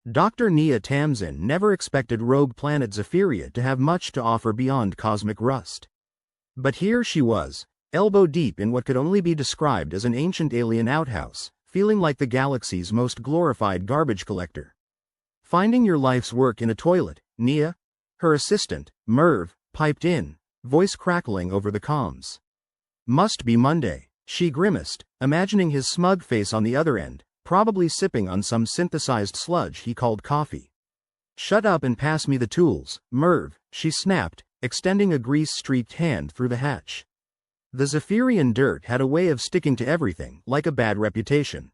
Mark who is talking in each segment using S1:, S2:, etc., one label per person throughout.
S1: Dr. Nia Tamsin never expected rogue planet Zephyria to have much to offer beyond cosmic rust. But here she was, elbow deep in what could only be described as an ancient alien outhouse, feeling like the galaxy's most glorified garbage collector. Finding your life's work in a toilet, Nia? Her assistant, Merv, piped in, voice crackling over the comms. Must be Monday, she grimaced, imagining his smug face on the other end, probably sipping on some synthesized sludge he called coffee. Shut up and pass me the tools, Merv, she snapped, extending a grease-streaked hand through the hatch. The Zephirian dirt had a way of sticking to everything, like a bad reputation.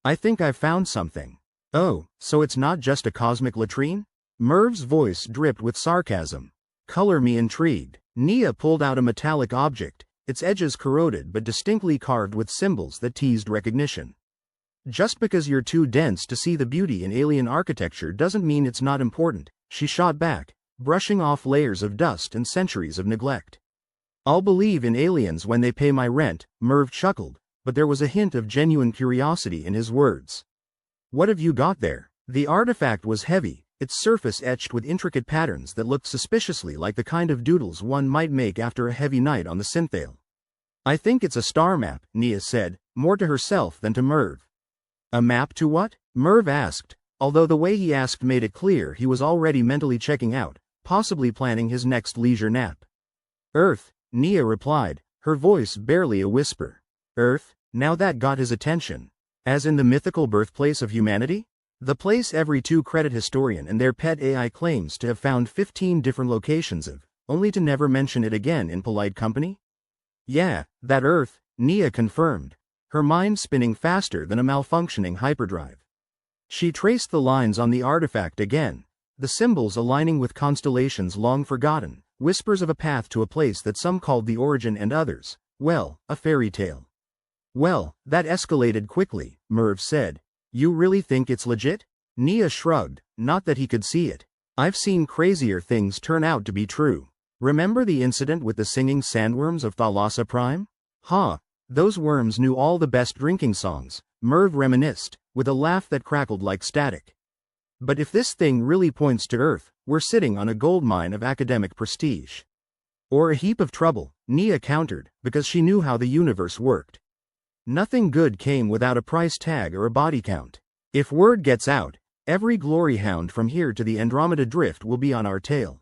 S1: I think I've found something. Oh, so it's not just a cosmic latrine? Merv's voice dripped with sarcasm. Color me intrigued. Nia pulled out a metallic object, its edges corroded but distinctly carved with symbols that teased recognition. Just because you're too dense to see the beauty in alien architecture doesn't mean it's not important, she shot back, brushing off layers of dust and centuries of neglect. I'll believe in aliens when they pay my rent, Merv chuckled, but there was a hint of genuine curiosity in his words. What have you got there? The artifact was heavy, its surface etched with intricate patterns that looked suspiciously like the kind of doodles one might make after a heavy night on the synthale. I think it's a star map, Nia said, more to herself than to Merv. A map to what? Merv asked, although the way he asked made it clear he was already mentally checking out, possibly planning his next leisure nap. Earth, Nia replied, her voice barely a whisper. Earth? Now that got his attention. As in the mythical birthplace of humanity? The place every two-credit historian and their pet AI claims to have found 15 different locations of, only to never mention it again in polite company? Yeah, that Earth, Nia confirmed, her mind spinning faster than a malfunctioning hyperdrive. She traced the lines on the artifact again, the symbols aligning with constellations long forgotten, whispers of a path to a place that some called the origin and others, well, a fairy tale. Well, that escalated quickly, Merv said. You really think it's legit? Nia shrugged, not that he could see it. I've seen crazier things turn out to be true. Remember the incident with the singing sandworms of Thalassa Prime? Ha! Those worms knew all the best drinking songs, Merv reminisced, with a laugh that crackled like static. But if this thing really points to Earth, we're sitting on a goldmine of academic prestige. Or a heap of trouble, Nia countered, because she knew how the universe worked. Nothing good came without a price tag or a body count. If word gets out, every glory hound from here to the Andromeda Drift will be on our tail.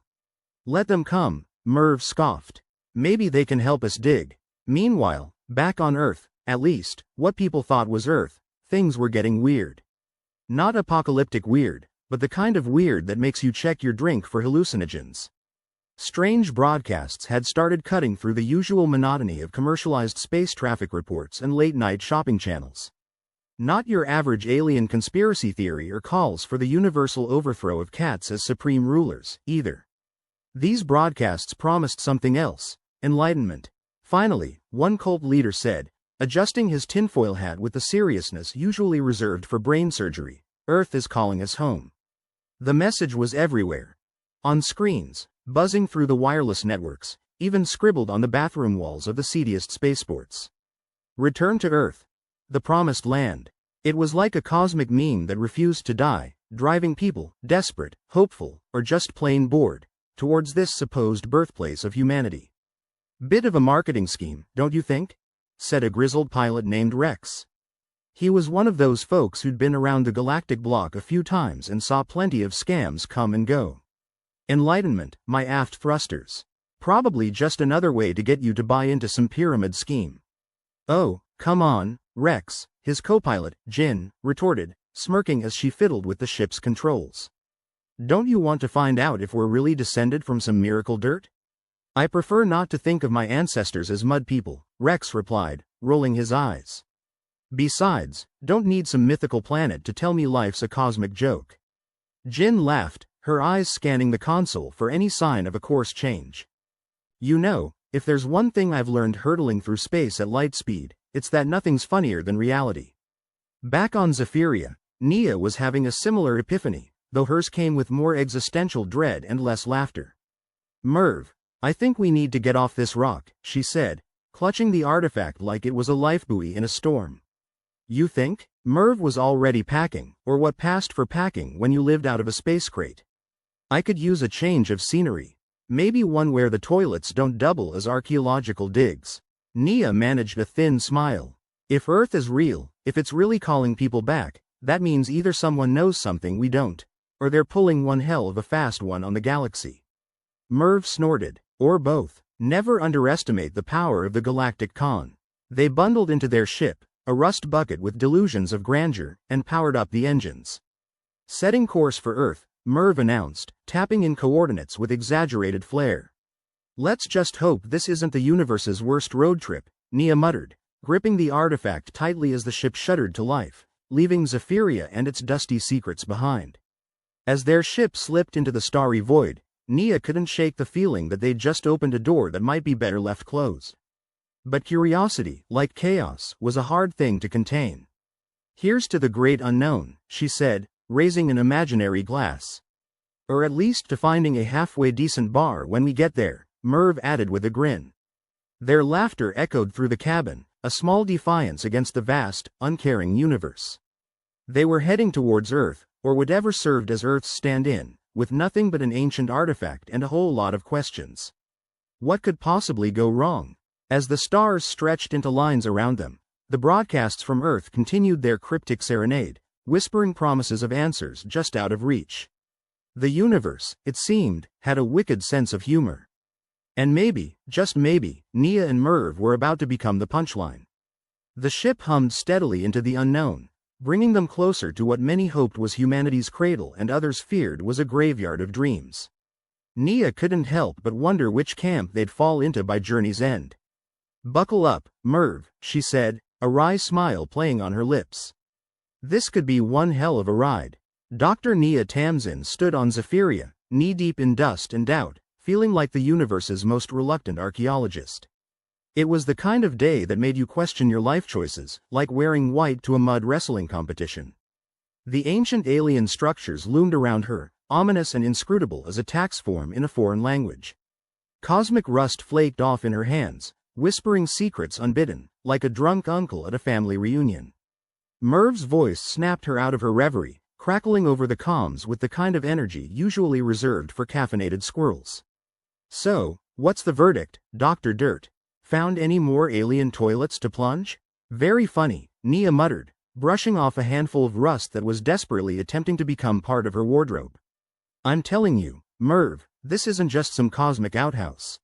S1: Let them come, Merv scoffed. Maybe they can help us dig. Meanwhile, back on Earth, at least, what people thought was Earth, things were getting weird. Not apocalyptic weird, but the kind of weird that makes you check your drink for hallucinogens. Strange broadcasts had started cutting through the usual monotony of commercialized space traffic reports and late-night shopping channels. Not your average alien conspiracy theory or calls for the universal overthrow of cats as supreme rulers, either. These broadcasts promised something else, enlightenment. Finally, one cult leader said, adjusting his tinfoil hat with the seriousness usually reserved for brain surgery, Earth is calling us home. The message was everywhere. On screens, buzzing through the wireless networks, even scribbled on the bathroom walls of the seediest spaceports. Return to Earth. The promised land. It was like a cosmic meme that refused to die, driving people, desperate, hopeful, or just plain bored, towards this supposed birthplace of humanity. Bit of a marketing scheme, don't you think? Said a grizzled pilot named Rex. He was one of those folks who'd been around the galactic block a few times and saw plenty of scams come and go. Enlightenment, my aft thrusters. Probably just another way to get you to buy into some pyramid scheme. Oh, come on, Rex, his co-pilot, Jin, retorted, smirking as she fiddled with the ship's controls. Don't you want to find out if we're really descended from some miracle dirt? I prefer not to think of my ancestors as mud people, Rex replied, rolling his eyes. Besides, don't need some mythical planet to tell me life's a cosmic joke. Jin laughed, her eyes scanning the console for any sign of a course change. You know, if there's one thing I've learned hurtling through space at light speed, it's that nothing's funnier than reality. Back on Zephyria, Nia was having a similar epiphany, though hers came with more existential dread and less laughter. Merv, I think we need to get off this rock, she said, clutching the artifact like it was a lifebuoy in a storm. You think? Merv was already packing, or what passed for packing when you lived out of a space crate. I could use a change of scenery. Maybe one where the toilets don't double as archaeological digs. Nia managed a thin smile. If Earth is real, if it's really calling people back, that means either someone knows something we don't, or they're pulling one hell of a fast one on the galaxy. Merv snorted. Or both. Never underestimate the power of the Galactic Con. They bundled into their ship, a rust bucket with delusions of grandeur, and powered up the engines. Setting course for Earth, Merv announced, tapping in coordinates with exaggerated flair. Let's just hope this isn't the universe's worst road trip, Nia muttered, gripping the artifact tightly as the ship shuddered to life, leaving Zephyria and its dusty secrets behind. As their ship slipped into the starry void, Nia couldn't shake the feeling that they'd just opened a door that might be better left closed. But curiosity, like chaos, was a hard thing to contain. Here's to the great unknown, she said, raising an imaginary glass. Or at least to finding a halfway decent bar when we get there, Merv added with a grin. Their laughter echoed through the cabin, a small defiance against the vast, uncaring universe. They were heading towards Earth, or whatever served as Earth's stand-in, with nothing but an ancient artifact and a whole lot of questions. What could possibly go wrong? As the stars stretched into lines around them, the broadcasts from Earth continued their cryptic serenade, whispering promises of answers just out of reach. The universe, it seemed, had a wicked sense of humor. And maybe, just maybe, Nia and Merv were about to become the punchline. The ship hummed steadily into the unknown, bringing them closer to what many hoped was humanity's cradle and others feared was a graveyard of dreams. Nia couldn't help but wonder which camp they'd fall into by journey's end. Buckle up, Merv, she said, a wry smile playing on her lips. This could be one hell of a ride. Dr. Nia Tamsin stood on Zephyria, knee-deep in dust and doubt, feeling like the universe's most reluctant archaeologist. It was the kind of day that made you question your life choices, like wearing white to a mud wrestling competition. The ancient alien structures loomed around her, ominous and inscrutable as a tax form in a foreign language. Cosmic rust flaked off in her hands, whispering secrets unbidden, like a drunk uncle at a family reunion. Merv's voice snapped her out of her reverie, crackling over the comms with the kind of energy usually reserved for caffeinated squirrels. So, what's the verdict, Dr. Dirt? Found any more alien toilets to plunge? Very funny, Nia muttered, brushing off a handful of rust that was desperately attempting to become part of her wardrobe. I'm telling you, Merv, this isn't just some cosmic outhouse.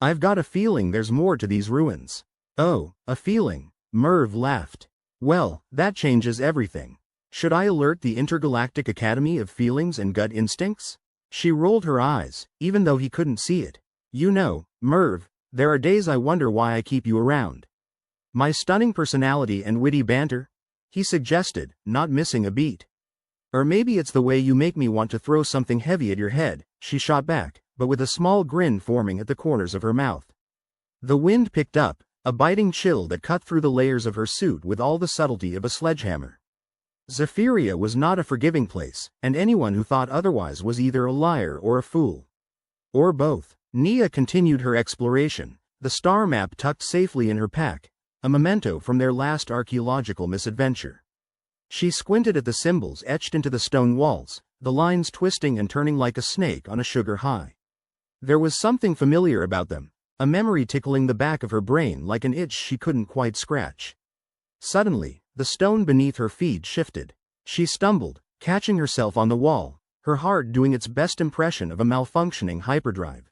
S1: I've got a feeling there's more to these ruins. Oh, a feeling, Merv laughed. Well, that changes everything. Should I alert the Intergalactic Academy of Feelings and Gut Instincts? She rolled her eyes, even though he couldn't see it. You know, Merv, there are days I wonder why I keep you around. My stunning personality and witty banter? He suggested, not missing a beat. Or maybe it's the way you make me want to throw something heavy at your head, she shot back, but with a small grin forming at the corners of her mouth. The wind picked up, a biting chill that cut through the layers of her suit with all the subtlety of a sledgehammer. Zephyria was not a forgiving place, and anyone who thought otherwise was either a liar or a fool. Or both. Nia continued her exploration, the star map tucked safely in her pack, a memento from their last archaeological misadventure. She squinted at the symbols etched into the stone walls, the lines twisting and turning like a snake on a sugar high. There was something familiar about them, a memory tickling the back of her brain like an itch she couldn't quite scratch. Suddenly, the stone beneath her feet shifted. She stumbled, catching herself on the wall, her heart doing its best impression of a malfunctioning hyperdrive.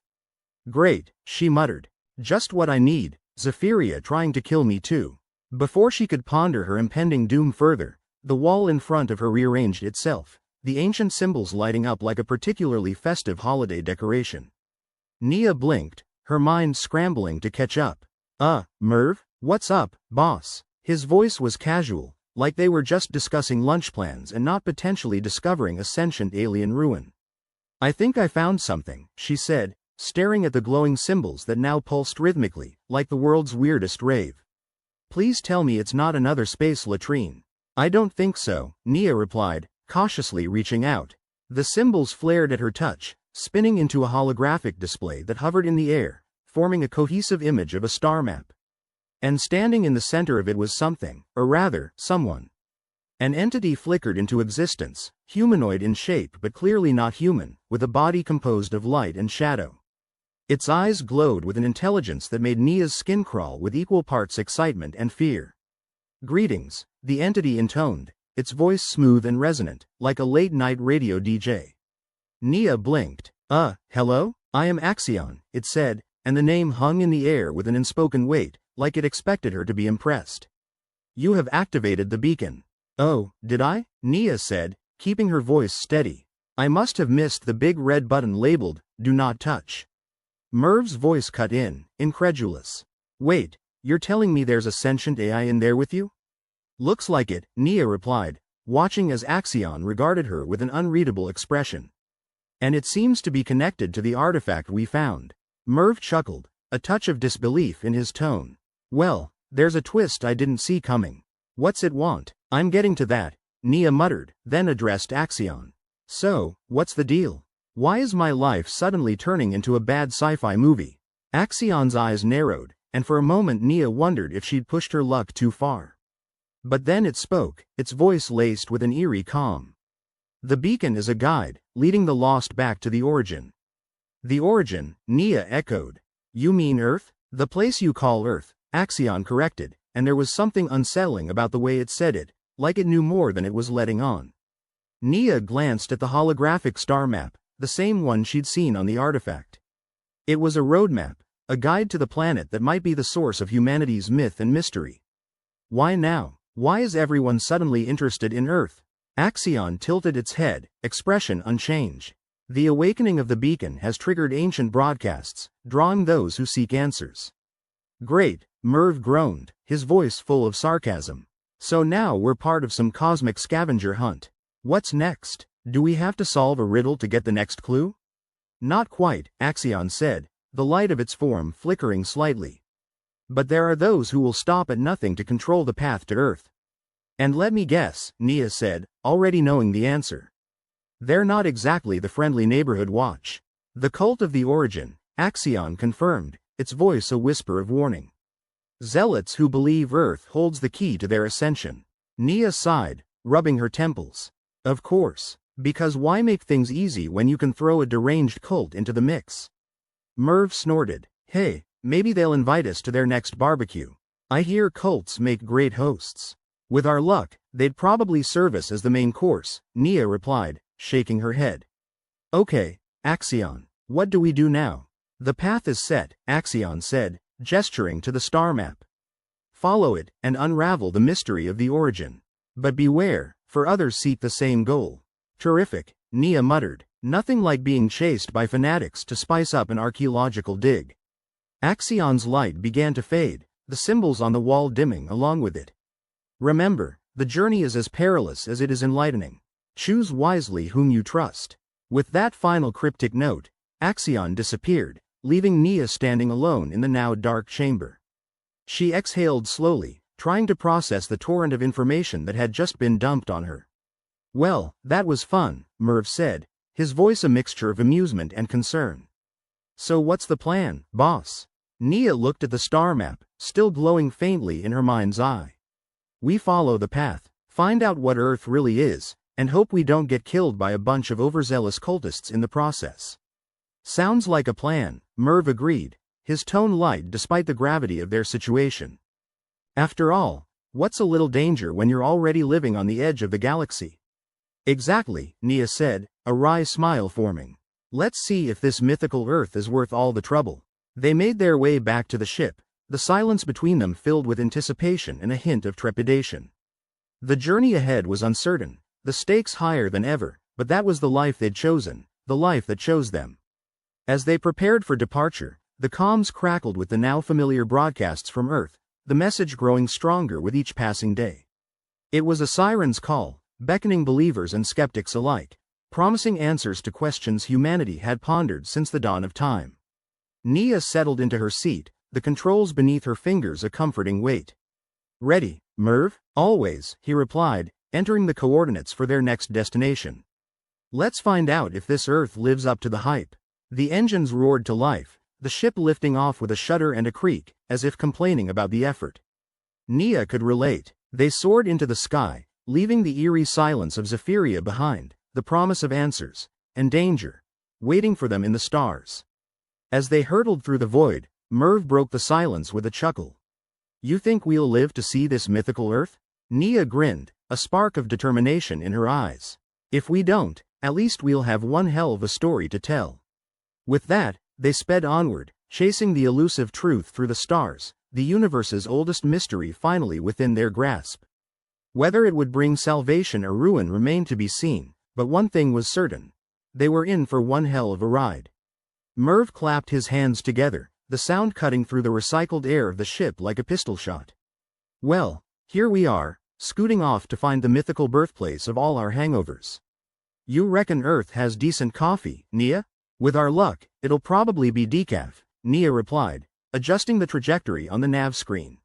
S1: Great, she muttered. Just what I need, Zephyria trying to kill me too. Before she could ponder her impending doom further, the wall in front of her rearranged itself, the ancient symbols lighting up like a particularly festive holiday decoration. Nia blinked, her mind scrambling to catch up. Merv, what's up, boss? His voice was casual, like they were just discussing lunch plans and not potentially discovering a sentient alien ruin. I think I found something, she said, staring at the glowing symbols that now pulsed rhythmically, like the world's weirdest rave. Please tell me it's not another space latrine. I don't think so, Nia replied, cautiously reaching out. The symbols flared at her touch, spinning into a holographic display that hovered in the air, forming a cohesive image of a star map. And standing in the center of it was something, or rather, someone. An entity flickered into existence, humanoid in shape but clearly not human, with a body composed of light and shadow. Its eyes glowed with an intelligence that made Nia's skin crawl with equal parts excitement and fear. "Greetings," the entity intoned, its voice smooth and resonant, like a late-night radio DJ. Nia blinked. Hello? I am Axion," it said, and the name hung in the air with an unspoken weight, like it expected her to be impressed. "You have activated the beacon." "Oh, did I?" Nia said, keeping her voice steady. "I must have missed the big red button labeled, 'Do not touch.'" Merv's voice cut in, incredulous. "Wait, you're telling me there's a sentient AI in there with you?" "Looks like it," Nia replied, watching as Axion regarded her with an unreadable expression. "And it seems to be connected to the artifact we found." Merv chuckled, a touch of disbelief in his tone. "Well, there's a twist I didn't see coming. What's it want?" "I'm getting to that," Nia muttered, then addressed Axion. "So, what's the deal? Why is my life suddenly turning into a bad sci-fi movie?" Axion's eyes narrowed, and for a moment Nia wondered if she'd pushed her luck too far. But then it spoke, its voice laced with an eerie calm. "The beacon is a guide, leading the lost back to the origin." "The origin," Nia echoed. "You mean Earth?" "The place you call Earth," Axion corrected, and there was something unsettling about the way it said it, like it knew more than it was letting on. Nia glanced at the holographic star map, the same one she'd seen on the artifact. It was a roadmap, a guide to the planet that might be the source of humanity's myth and mystery. Why now? Why is everyone suddenly interested in Earth? Axion tilted its head, expression unchanged. "The awakening of the beacon has triggered ancient broadcasts, drawing those who seek answers." "Great," Merv groaned, his voice full of sarcasm. "So now we're part of some cosmic scavenger hunt. What's next? Do we have to solve a riddle to get the next clue?" "Not quite," Axion said, the light of its form flickering slightly. "But there are those who will stop at nothing to control the path to Earth." "And let me guess," Nia said, already knowing the answer. "They're not exactly the friendly neighborhood watch." "The cult of the origin," Axion confirmed, its voice a whisper of warning. "Zealots who believe Earth holds the key to their ascension." Nia sighed, rubbing her temples. "Of course, because why make things easy when you can throw a deranged cult into the mix?" Merv snorted. "Hey, maybe they'll invite us to their next barbecue. I hear cults make great hosts." "With our luck, they'd probably serve us as the main course," Nia replied, shaking her head. "Okay, Axion, what do we do now?" "The path is set," Axion said, gesturing to the star map. "Follow it, and unravel the mystery of the origin. But beware, for others seek the same goal." "Terrific," Nia muttered, nothing like being chased by fanatics to spice up an archaeological dig. Axion's light began to fade, the symbols on the wall dimming along with it. "Remember, the journey is as perilous as it is enlightening. Choose wisely whom you trust." With that final cryptic note, Axion disappeared, leaving Nia standing alone in the now dark chamber. She exhaled slowly, trying to process the torrent of information that had just been dumped on her. "Well, that was fun," Merv said, his voice a mixture of amusement and concern. "So what's the plan, boss?" Nia looked at the star map, still glowing faintly in her mind's eye. "We follow the path, find out what Earth really is, and hope we don't get killed by a bunch of overzealous cultists in the process." "Sounds like a plan," Merv agreed, his tone light despite the gravity of their situation. "After all, what's a little danger when you're already living on the edge of the galaxy?" "Exactly," Nia said, a wry smile forming. "Let's see if this mythical Earth is worth all the trouble." They made their way back to the ship, the silence between them filled with anticipation and a hint of trepidation. The journey ahead was uncertain, the stakes higher than ever, but that was the life they'd chosen, the life that chose them. As they prepared for departure, the comms crackled with the now familiar broadcasts from Earth, the message growing stronger with each passing day. It was a siren's call, beckoning believers and skeptics alike, promising answers to questions humanity had pondered since the dawn of time. Nia settled into her seat, the controls beneath her fingers a comforting weight. "Ready, Merv?" "Always," he replied, entering the coordinates for their next destination. "Let's find out if this Earth lives up to the hype." The engines roared to life, the ship lifting off with a shudder and a creak, as if complaining about the effort. Nia could relate. They soared into the sky, leaving the eerie silence of Zephyria behind, the promise of answers, and danger, waiting for them in the stars. As they hurtled through the void, Merv broke the silence with a chuckle. You think we'll live to see this mythical Earth? Nia grinned, a spark of determination in her eyes. If we don't, at least we'll have one hell of a story to tell. With that, they sped onward, chasing the elusive truth through the stars, the universe's oldest mystery finally within their grasp. Whether it would bring salvation or ruin remained to be seen, but one thing was certain. They were in for one hell of a ride. Merv clapped his hands together, the sound cutting through the recycled air of the ship like a pistol shot. Well, here we are, scooting off to find the mythical birthplace of all our hangovers. You reckon Earth has decent coffee, Nia? With our luck, it'll probably be decaf, Nia replied, adjusting the trajectory on the nav screen.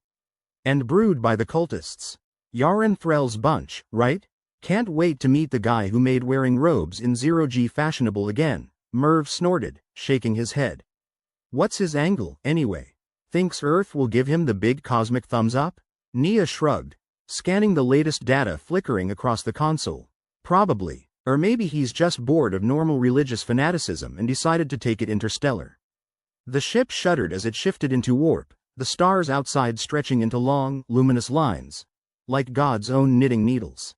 S1: And brewed by the cultists. Yaren Threll's bunch, right? Can't wait to meet the guy who made wearing robes in zero-G fashionable again, Merv snorted, shaking his head. What's his angle, anyway? Thinks Earth will give him the big cosmic thumbs up? Nia shrugged, scanning the latest data flickering across the console. Probably. Or maybe he's just bored of normal religious fanaticism and decided to take it interstellar. The ship shuddered as it shifted into warp, the stars outside stretching into long, luminous lines, like God's own knitting needles.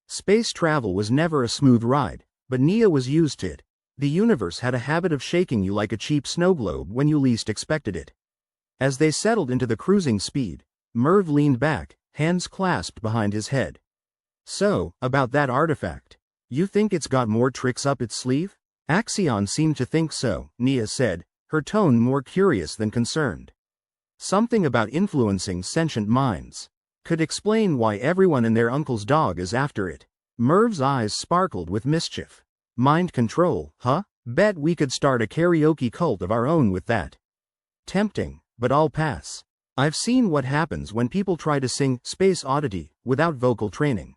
S1: Space travel was never a smooth ride, but Nia was used to it. The universe had a habit of shaking you like a cheap snow globe when you least expected it. As they settled into the cruising speed, Merv leaned back, hands clasped behind his head. So, about that artifact. You think it's got more tricks up its sleeve? Axion seemed to think so, Nia said, her tone more curious than concerned. Something about influencing sentient minds. Could explain why everyone and their uncle's dog is after it. Merv's eyes sparkled with mischief. Mind control, huh? Bet we could start a karaoke cult of our own with that. Tempting, but I'll pass. I've seen what happens when people try to sing Space Oddity without vocal training.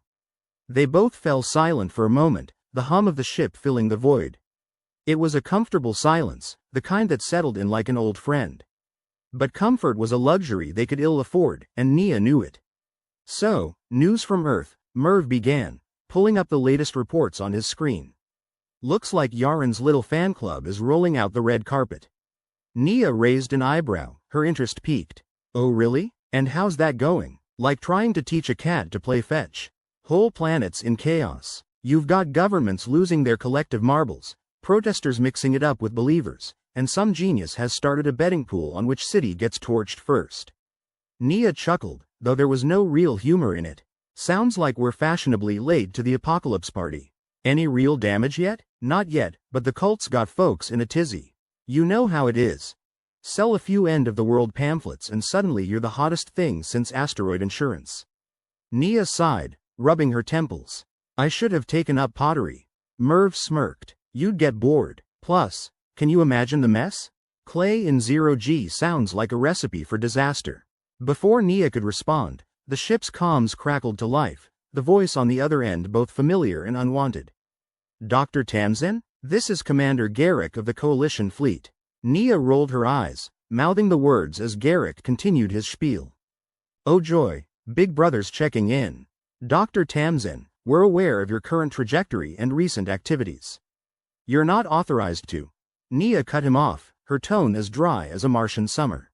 S1: They both fell silent for a moment, the hum of the ship filling the void. It was a comfortable silence, the kind that settled in like an old friend. But comfort was a luxury they could ill afford, and Nia knew it. So, news from Earth, Merv began, pulling up the latest reports on his screen. Looks like Yaren's little fan club is rolling out the red carpet. Nia raised an eyebrow, her interest piqued. Oh really? And how's that going? Like trying to teach a cat to play fetch. Whole planets in chaos. You've got governments losing their collective marbles, protesters mixing it up with believers, and some genius has started a betting pool on which city gets torched first. Nia chuckled, though there was no real humor in it. Sounds like we're fashionably late to the apocalypse party. Any real damage yet? Not yet, but the cult's got folks in a tizzy. You know how it is. Sell a few end-of-the-world pamphlets and suddenly you're the hottest thing since asteroid insurance. Nia sighed, rubbing her temples. I should have taken up pottery. Merv smirked. You'd get bored. Plus, can you imagine the mess? Clay in zero-G sounds like a recipe for disaster. Before Nia could respond, the ship's comms crackled to life, the voice on the other end both familiar and unwanted. Dr. Tamsin? This is Commander Garrick of the Coalition Fleet. Nia rolled her eyes, mouthing the words as Garrick continued his spiel. Oh joy, Big Brother's checking in. Dr. Tamsin, we're aware of your current trajectory and recent activities. You're not authorized to. Nia cut him off, her tone as dry as a Martian summer.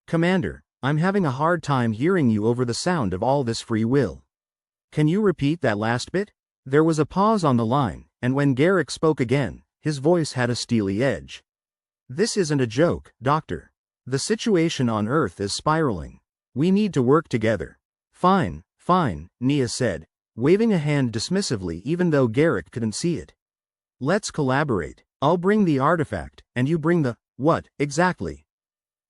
S1: Commander, I'm having a hard time hearing you over the sound of all this free will. Can you repeat that last bit? There was a pause on the line, and when Garrick spoke again, his voice had a steely edge. This isn't a joke, Doctor. The situation on Earth is spiraling. We need to work together. Fine, Nia said, waving a hand dismissively even though Garrick couldn't see it. Let's collaborate. I'll bring the artifact, and you bring the, what, exactly?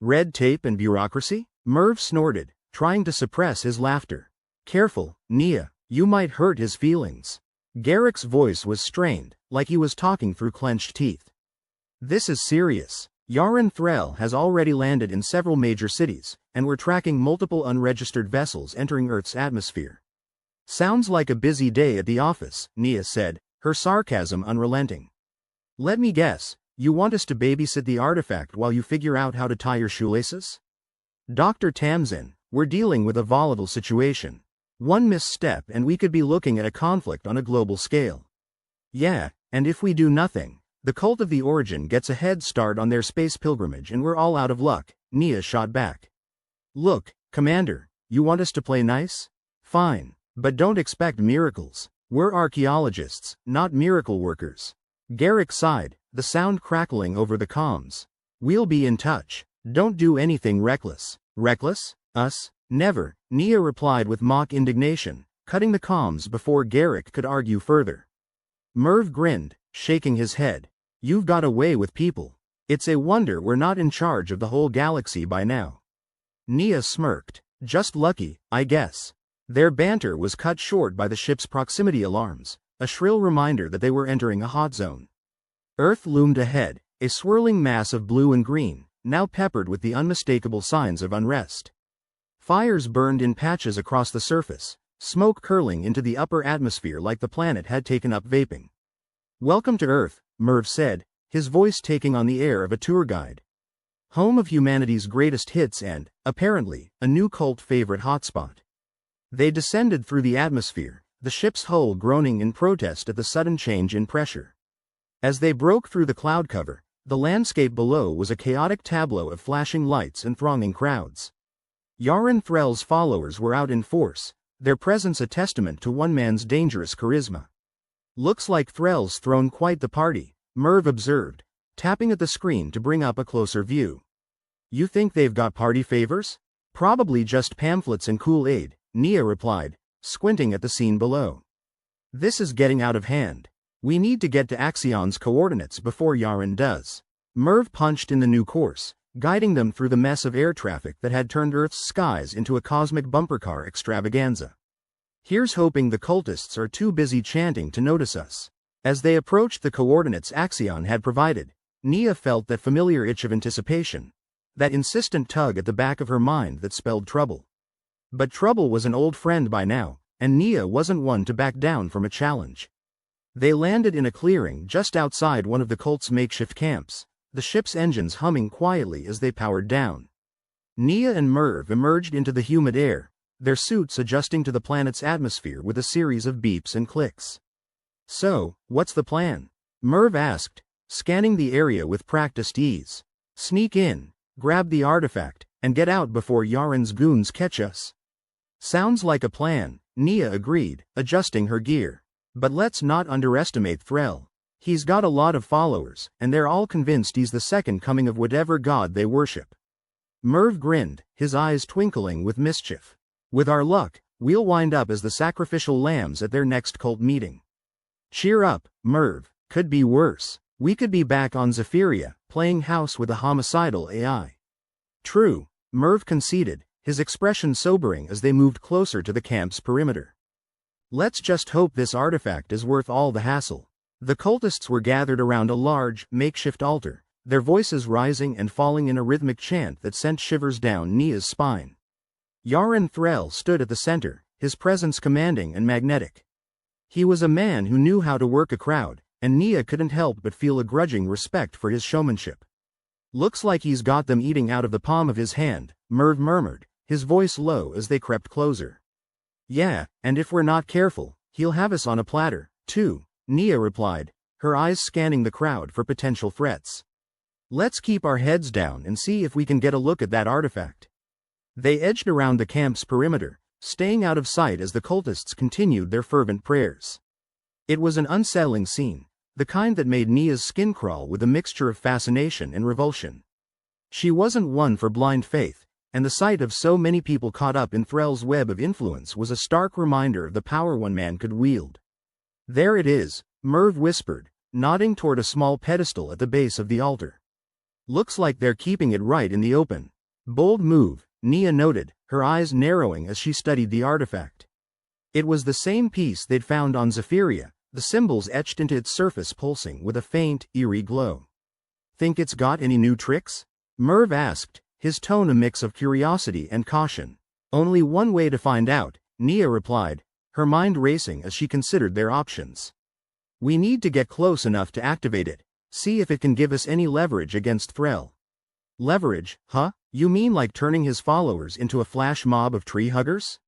S1: Red tape and bureaucracy? Merv snorted, trying to suppress his laughter. Careful, Nia, you might hurt his feelings. Garrick's voice was strained, like he was talking through clenched teeth. This is serious. Yaren Threll has already landed in several major cities, and we're tracking multiple unregistered vessels entering Earth's atmosphere. Sounds like a busy day at the office, Nia said, her sarcasm unrelenting. Let me guess, you want us to babysit the artifact while you figure out how to tie your shoelaces? Dr. Tamsin, we're dealing with a volatile situation. One misstep and we could be looking at a conflict on a global scale. Yeah, and if we do nothing, the cult of the Origin gets a head start on their space pilgrimage and we're all out of luck, Nia shot back. Look, Commander, you want us to play nice? Fine, but don't expect miracles. We're archaeologists, not miracle workers. Garrick sighed, the sound crackling over the comms. We'll be in touch. Don't do anything reckless. Reckless? Us? Never, Nia replied with mock indignation, cutting the comms before Garrick could argue further. Merv grinned, shaking his head. You've got away with people. It's a wonder we're not in charge of the whole galaxy by now. Nia smirked. Just lucky, I guess. Their banter was cut short by the ship's proximity alarms, a shrill reminder that they were entering a hot zone. Earth loomed ahead, a swirling mass of blue and green, now peppered with the unmistakable signs of unrest. Fires burned in patches across the surface, smoke curling into the upper atmosphere like the planet had taken up vaping. Welcome to Earth, Merv said, his voice taking on the air of a tour guide. Home of humanity's greatest hits and, apparently, a new cult favorite hotspot. They descended through the atmosphere, the ship's hull groaning in protest at the sudden change in pressure. As they broke through the cloud cover, the landscape below was a chaotic tableau of flashing lights and thronging crowds. Yaren Threll's followers were out in force, their presence a testament to one man's dangerous charisma. Looks like Threll's thrown quite the party, Merv observed, tapping at the screen to bring up a closer view. You think they've got party favors? Probably just pamphlets and Kool-Aid, Nia replied, squinting at the scene below. This is getting out of hand. We need to get to Axion's coordinates before Yaren does. Merv punched in the new course, guiding them through the mess of air traffic that had turned Earth's skies into a cosmic bumper car extravaganza. Here's hoping the cultists are too busy chanting to notice us. As they approached the coordinates Axion had provided, Nia felt that familiar itch of anticipation, that insistent tug at the back of her mind that spelled trouble. But trouble was an old friend by now, and Nia wasn't one to back down from a challenge. They landed in a clearing just outside one of the cult's makeshift camps, the ship's engines humming quietly as they powered down. Nia and Merv emerged into the humid air, their suits adjusting to the planet's atmosphere with a series of beeps and clicks. So, what's the plan? Merv asked, scanning the area with practiced ease. Sneak in, grab the artifact, and get out before Yaren's goons catch us. Sounds like a plan, Nia agreed, adjusting her gear. But let's not underestimate Threll. He's got a lot of followers, and they're all convinced he's the second coming of whatever god they worship. Merv grinned, his eyes twinkling with mischief. With our luck, we'll wind up as the sacrificial lambs at their next cult meeting. Cheer up, Merv, could be worse. We could be back on Zephyria, playing house with a homicidal AI. True, Merv conceded, his expression sobering as they moved closer to the camp's perimeter. Let's just hope this artifact is worth all the hassle. The cultists were gathered around a large, makeshift altar, their voices rising and falling in a rhythmic chant that sent shivers down Nia's spine. Yaren Threll stood at the center, his presence commanding and magnetic. He was a man who knew how to work a crowd, and Nia couldn't help but feel a grudging respect for his showmanship. Looks like he's got them eating out of the palm of his hand, Merv murmured, his voice low as they crept closer. Yeah, and if we're not careful, he'll have us on a platter, too, Nia replied, her eyes scanning the crowd for potential threats. Let's keep our heads down and see if we can get a look at that artifact. They edged around the camp's perimeter, staying out of sight as the cultists continued their fervent prayers. It was an unsettling scene, the kind that made Nia's skin crawl with a mixture of fascination and revulsion. She wasn't one for blind faith, and the sight of so many people caught up in Threll's web of influence was a stark reminder of the power one man could wield. There it is, Merv whispered, nodding toward a small pedestal at the base of the altar. Looks like they're keeping it right in the open. Bold move, Nia noted, her eyes narrowing as she studied the artifact. It was the same piece they'd found on Zephyria, the symbols etched into its surface pulsing with a faint, eerie glow. Think it's got any new tricks? Merv asked, his tone a mix of curiosity and caution. Only one way to find out, Nia replied, her mind racing as she considered their options. We need to get close enough to activate it, see if it can give us any leverage against Threll. Leverage, huh? You mean like turning his followers into a flash mob of tree huggers?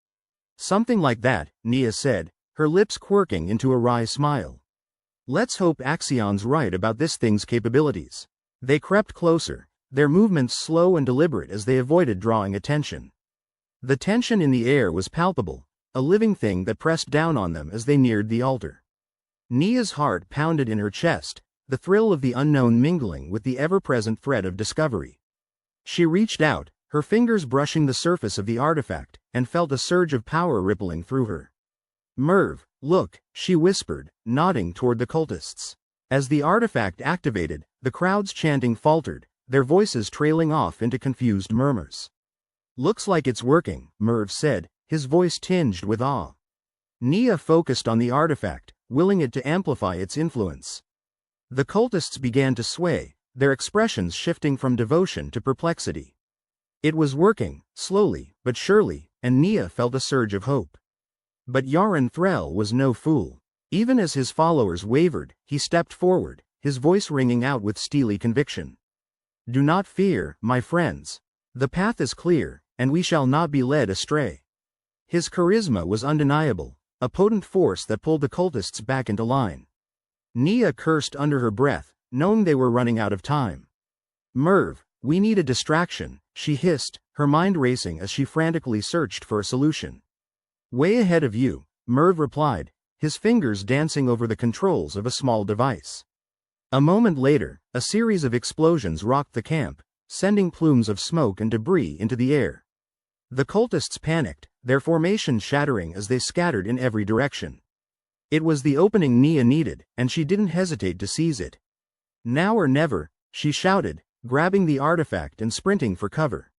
S1: Something like that, Nia said, her lips quirking into a wry smile. Let's hope Axion's right about this thing's capabilities. They crept closer, their movements slow and deliberate as they avoided drawing attention. The tension in the air was palpable, a living thing that pressed down on them as they neared the altar. Nia's heart pounded in her chest, the thrill of the unknown mingling with the ever-present threat of discovery. She reached out, her fingers brushing the surface of the artifact, and felt a surge of power rippling through her. Merv, look, she whispered, nodding toward the cultists. As the artifact activated, the crowd's chanting faltered, their voices trailing off into confused murmurs. Looks like it's working, Merv said, his voice tinged with awe. Nia focused on the artifact, willing it to amplify its influence. The cultists began to sway, their expressions shifting from devotion to perplexity. It was working, slowly, but surely, and Nia felt a surge of hope. But Yaren Threll was no fool. Even as his followers wavered, he stepped forward, his voice ringing out with steely conviction. Do not fear, my friends. The path is clear, and we shall not be led astray. His charisma was undeniable, a potent force that pulled the cultists back into line. Nia cursed under her breath, knowing they were running out of time. Merv, we need a distraction, she hissed, her mind racing as she frantically searched for a solution. Way ahead of you, Merv replied, his fingers dancing over the controls of a small device. A moment later, a series of explosions rocked the camp, sending plumes of smoke and debris into the air. The cultists panicked, their formation shattering as they scattered in every direction. It was the opening Nia needed, and she didn't hesitate to seize it. Now or never, she shouted, grabbing the artifact and sprinting for cover.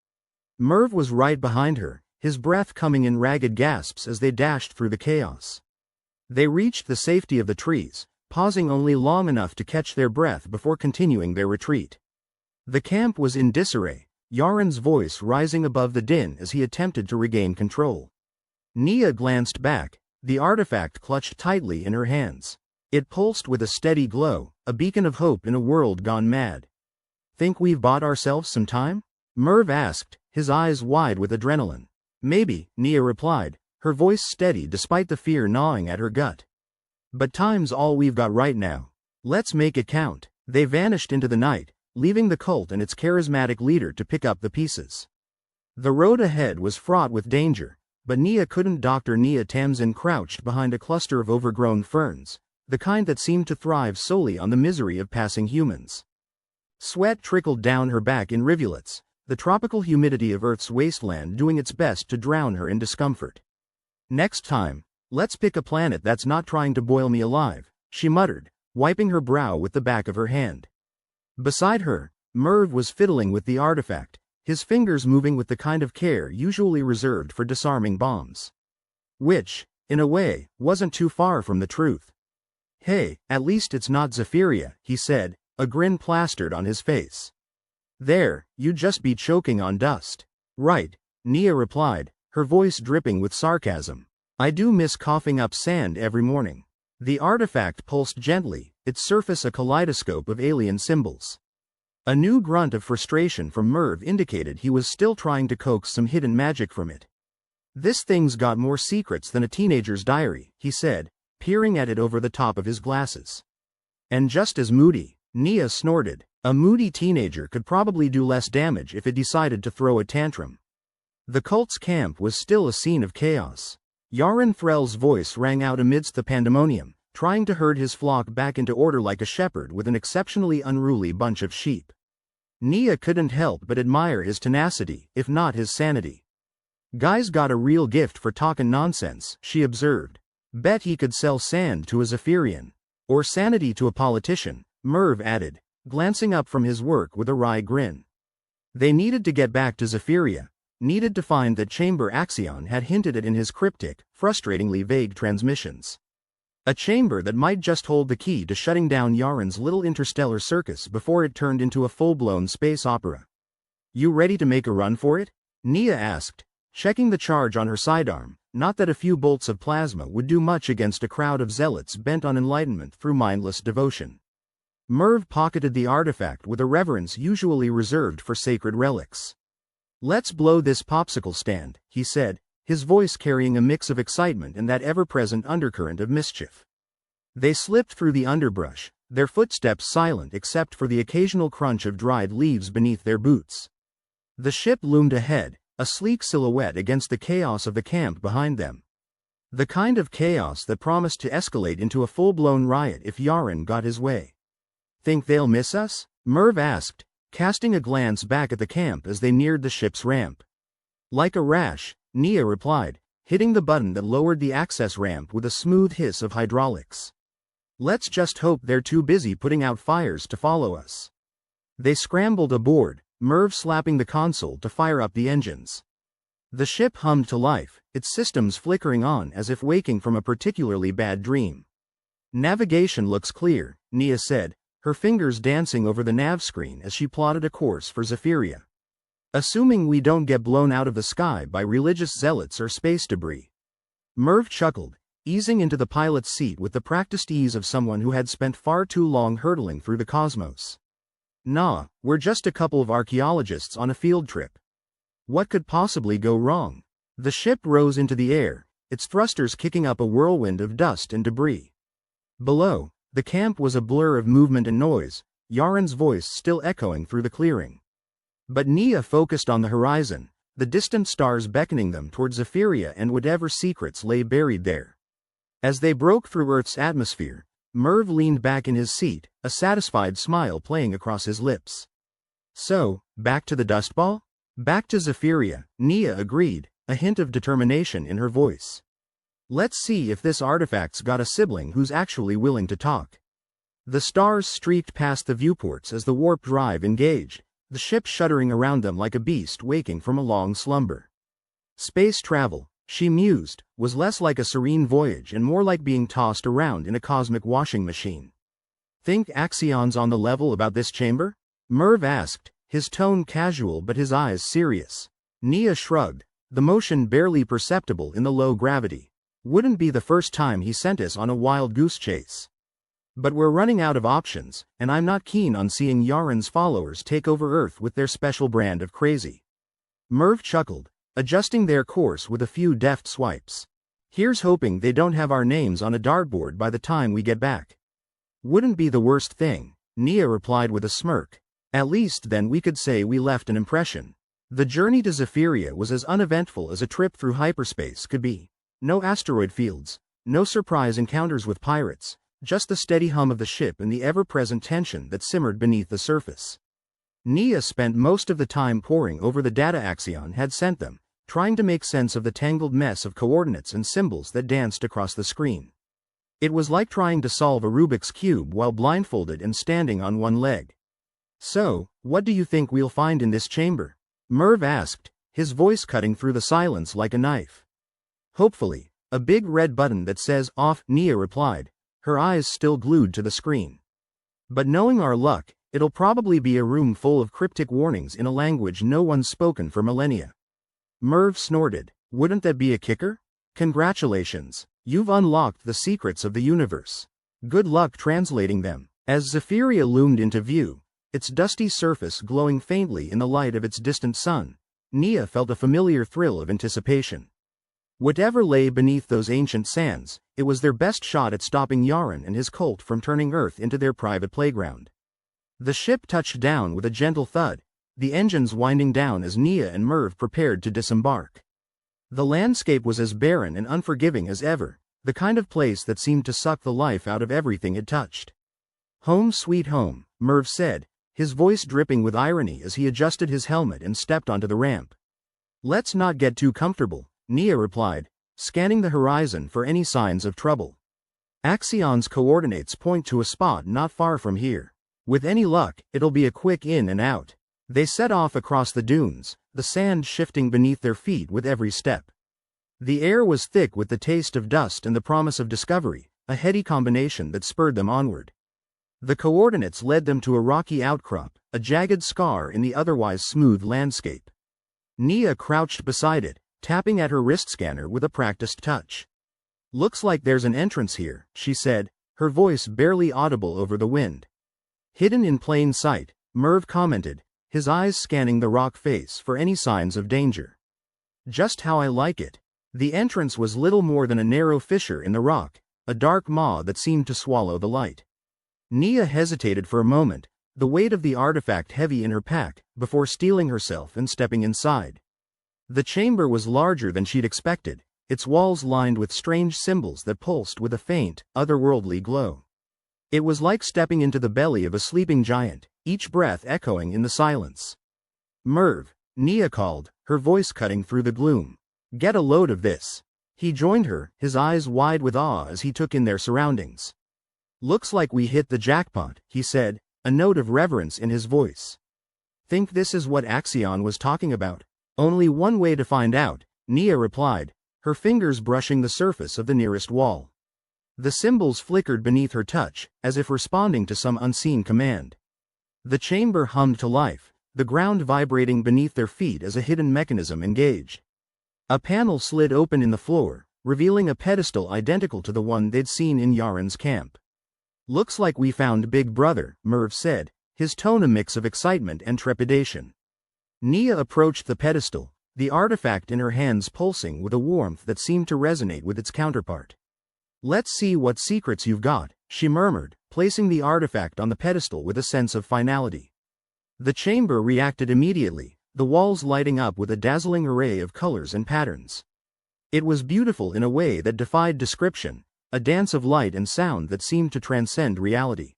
S1: Merv was right behind her, his breath coming in ragged gasps as they dashed through the chaos. They reached the safety of the trees, pausing only long enough to catch their breath before continuing their retreat. The camp was in disarray, Yaren's voice rising above the din as he attempted to regain control. Nia glanced back, the artifact clutched tightly in her hands. It pulsed with a steady glow, a beacon of hope in a world gone mad. Think we've bought ourselves some time? Merv asked, his eyes wide with adrenaline. Maybe, Nia replied, her voice steady despite the fear gnawing at her gut. But time's all we've got right now. Let's make it count. They vanished into the night, leaving the cult and its charismatic leader to pick up the pieces. The road ahead was fraught with danger, but Nia couldn't. Dr. Nia Tamsin crouched behind a cluster of overgrown ferns, the kind that seemed to thrive solely on the misery of passing humans. Sweat trickled down her back in rivulets, the tropical humidity of Earth's wasteland doing its best to drown her in discomfort. Next time, let's pick a planet that's not trying to boil me alive, she muttered, wiping her brow with the back of her hand. Beside her, Merv was fiddling with the artifact, his fingers moving with the kind of care usually reserved for disarming bombs. Which, in a way, wasn't too far from the truth. Hey, at least it's not Zephyria, he said, a grin plastered on his face. There, you'd just be choking on dust. Right, Nia replied, her voice dripping with sarcasm. I do miss coughing up sand every morning. The artifact pulsed gently, its surface a kaleidoscope of alien symbols. A new grunt of frustration from Merv indicated he was still trying to coax some hidden magic from it. This thing's got more secrets than a teenager's diary, he said, peering at it over the top of his glasses. And just as moody, Nia snorted. A moody teenager could probably do less damage if it decided to throw a tantrum. The cult's camp was still a scene of chaos. Yaren Threll's voice rang out amidst the pandemonium, trying to herd his flock back into order like a shepherd with an exceptionally unruly bunch of sheep. Nia couldn't help but admire his tenacity, if not his sanity. Guy's got a real gift for talkin' nonsense, she observed. Bet he could sell sand to a Zephyrian. Or sanity to a politician, Merv added, glancing up from his work with a wry grin. They needed to get back to Zephyria, needed to find that chamber Axion had hinted at in his cryptic, frustratingly vague transmissions. A chamber that might just hold the key to shutting down Yaren's little interstellar circus before it turned into a full-blown space opera. You ready to make a run for it? Nia asked, checking the charge on her sidearm, not that a few bolts of plasma would do much against a crowd of zealots bent on enlightenment through mindless devotion. Merv pocketed the artifact with a reverence usually reserved for sacred relics. Let's blow this popsicle stand, he said, his voice carrying a mix of excitement and that ever-present undercurrent of mischief. They slipped through the underbrush, their footsteps silent except for the occasional crunch of dried leaves beneath their boots. The ship loomed ahead, a sleek silhouette against the chaos of the camp behind them. The kind of chaos that promised to escalate into a full-blown riot if Yaren got his way. "Think they'll miss us?" Merv asked, casting a glance back at the camp as they neared the ship's ramp. "Like a rash," Nia replied, hitting the button that lowered the access ramp with a smooth hiss of hydraulics. "Let's just hope they're too busy putting out fires to follow us." They scrambled aboard, Merv slapping the console to fire up the engines. The ship hummed to life, its systems flickering on as if waking from a particularly bad dream. "Navigation looks clear," Nia said, her fingers dancing over the nav screen as she plotted a course for Zephyria. "Assuming we don't get blown out of the sky by religious zealots or space debris." Merv chuckled, easing into the pilot's seat with the practiced ease of someone who had spent far too long hurtling through the cosmos. "Nah, we're just a couple of archaeologists on a field trip. What could possibly go wrong?" The ship rose into the air, its thrusters kicking up a whirlwind of dust and debris. Below, the camp was a blur of movement and noise, Yaren's voice still echoing through the clearing. But Nia focused on the horizon, the distant stars beckoning them towards Zephyria and whatever secrets lay buried there. As they broke through Earth's atmosphere, Merv leaned back in his seat, a satisfied smile playing across his lips. "So, back to the dust ball?" "Back to Zephyria," Nia agreed, a hint of determination in her voice. "Let's see if this artifact's got a sibling who's actually willing to talk." The stars streaked past the viewports as the warp drive engaged, the ship shuddering around them like a beast waking from a long slumber. Space travel, she mused, was less like a serene voyage and more like being tossed around in a cosmic washing machine. "Think Axion's on the level about this chamber?" Merv asked, his tone casual but his eyes serious. Nia shrugged, the motion barely perceptible in the low gravity. "Wouldn't be the first time he sent us on a wild goose chase. But we're running out of options, and I'm not keen on seeing Yaren's followers take over Earth with their special brand of crazy." Merv chuckled, adjusting their course with a few deft swipes. "Here's hoping they don't have our names on a dartboard by the time we get back." "Wouldn't be the worst thing," Nia replied with a smirk. "At least then we could say we left an impression." The journey to Zephyria was as uneventful as a trip through hyperspace could be. No asteroid fields, no surprise encounters with pirates, just the steady hum of the ship and the ever-present tension that simmered beneath the surface. Nia spent most of the time poring over the data Axion had sent them, trying to make sense of the tangled mess of coordinates and symbols that danced across the screen. It was like trying to solve a Rubik's Cube while blindfolded and standing on one leg. "So, what do you think we'll find in this chamber?" Merv asked, his voice cutting through the silence like a knife. "Hopefully, a big red button that says off," Nia replied, her eyes still glued to the screen. "But knowing our luck, it'll probably be a room full of cryptic warnings in a language no one's spoken for millennia." Merv snorted. "Wouldn't that be a kicker? Congratulations, you've unlocked the secrets of the universe. Good luck translating them." As Zephyria loomed into view, its dusty surface glowing faintly in the light of its distant sun, Nia felt a familiar thrill of anticipation. Whatever lay beneath those ancient sands, it was their best shot at stopping Yaren and his cult from turning Earth into their private playground. The ship touched down with a gentle thud, the engines winding down as Nia and Merv prepared to disembark. The landscape was as barren and unforgiving as ever, the kind of place that seemed to suck the life out of everything it touched. "Home sweet home," Merv said, his voice dripping with irony as he adjusted his helmet and stepped onto the ramp. "Let's not get too comfortable," Nia replied, scanning the horizon for any signs of trouble. "Axion's coordinates point to a spot not far from here. With any luck, it'll be a quick in and out." They set off across the dunes, the sand shifting beneath their feet with every step. The air was thick with the taste of dust and the promise of discovery, a heady combination that spurred them onward. The coordinates led them to a rocky outcrop, a jagged scar in the otherwise smooth landscape. Nia crouched beside it, tapping at her wrist scanner with a practiced touch. "Looks like there's an entrance here," she said, her voice barely audible over the wind. "Hidden in plain sight," Merv commented, his eyes scanning the rock face for any signs of danger. "Just how I like it." The entrance was little more than a narrow fissure in the rock, a dark maw that seemed to swallow the light. Nia hesitated for a moment, the weight of the artifact heavy in her pack, before steeling herself and stepping inside. The chamber was larger than she'd expected, its walls lined with strange symbols that pulsed with a faint, otherworldly glow. It was like stepping into the belly of a sleeping giant, each breath echoing in the silence. "Merv," Nia called, her voice cutting through the gloom. "Get a load of this." He joined her, his eyes wide with awe as he took in their surroundings. "Looks like we hit the jackpot," he said, a note of reverence in his voice. "Think this is what Axion was talking about?" "Only one way to find out," Nia replied, her fingers brushing the surface of the nearest wall. The symbols flickered beneath her touch, as if responding to some unseen command. The chamber hummed to life, the ground vibrating beneath their feet as a hidden mechanism engaged. A panel slid open in the floor, revealing a pedestal identical to the one they'd seen in Yaren's camp. "Looks like we found Big Brother," Merv said, his tone a mix of excitement and trepidation. Nia approached the pedestal, the artifact in her hands pulsing with a warmth that seemed to resonate with its counterpart. "Let's see what secrets you've got," she murmured, placing the artifact on the pedestal with a sense of finality. The chamber reacted immediately, the walls lighting up with a dazzling array of colors and patterns. It was beautiful in a way that defied description, a dance of light and sound that seemed to transcend reality.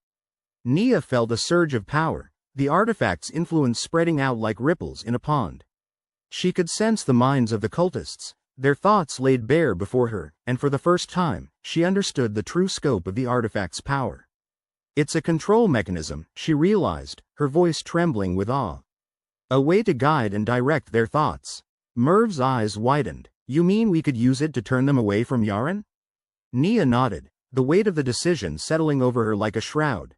S1: Nia felt a surge of power, the artifact's influence spreading out like ripples in a pond. She could sense the minds of the cultists, their thoughts laid bare before her, and for the first time, she understood the true scope of the artifact's power. "It's a control mechanism," she realized, her voice trembling with awe. "A way to guide and direct their thoughts." Merv's eyes widened. "You mean we could use it to turn them away from Yaren?" Nia nodded, the weight of the decision settling over her like a shroud.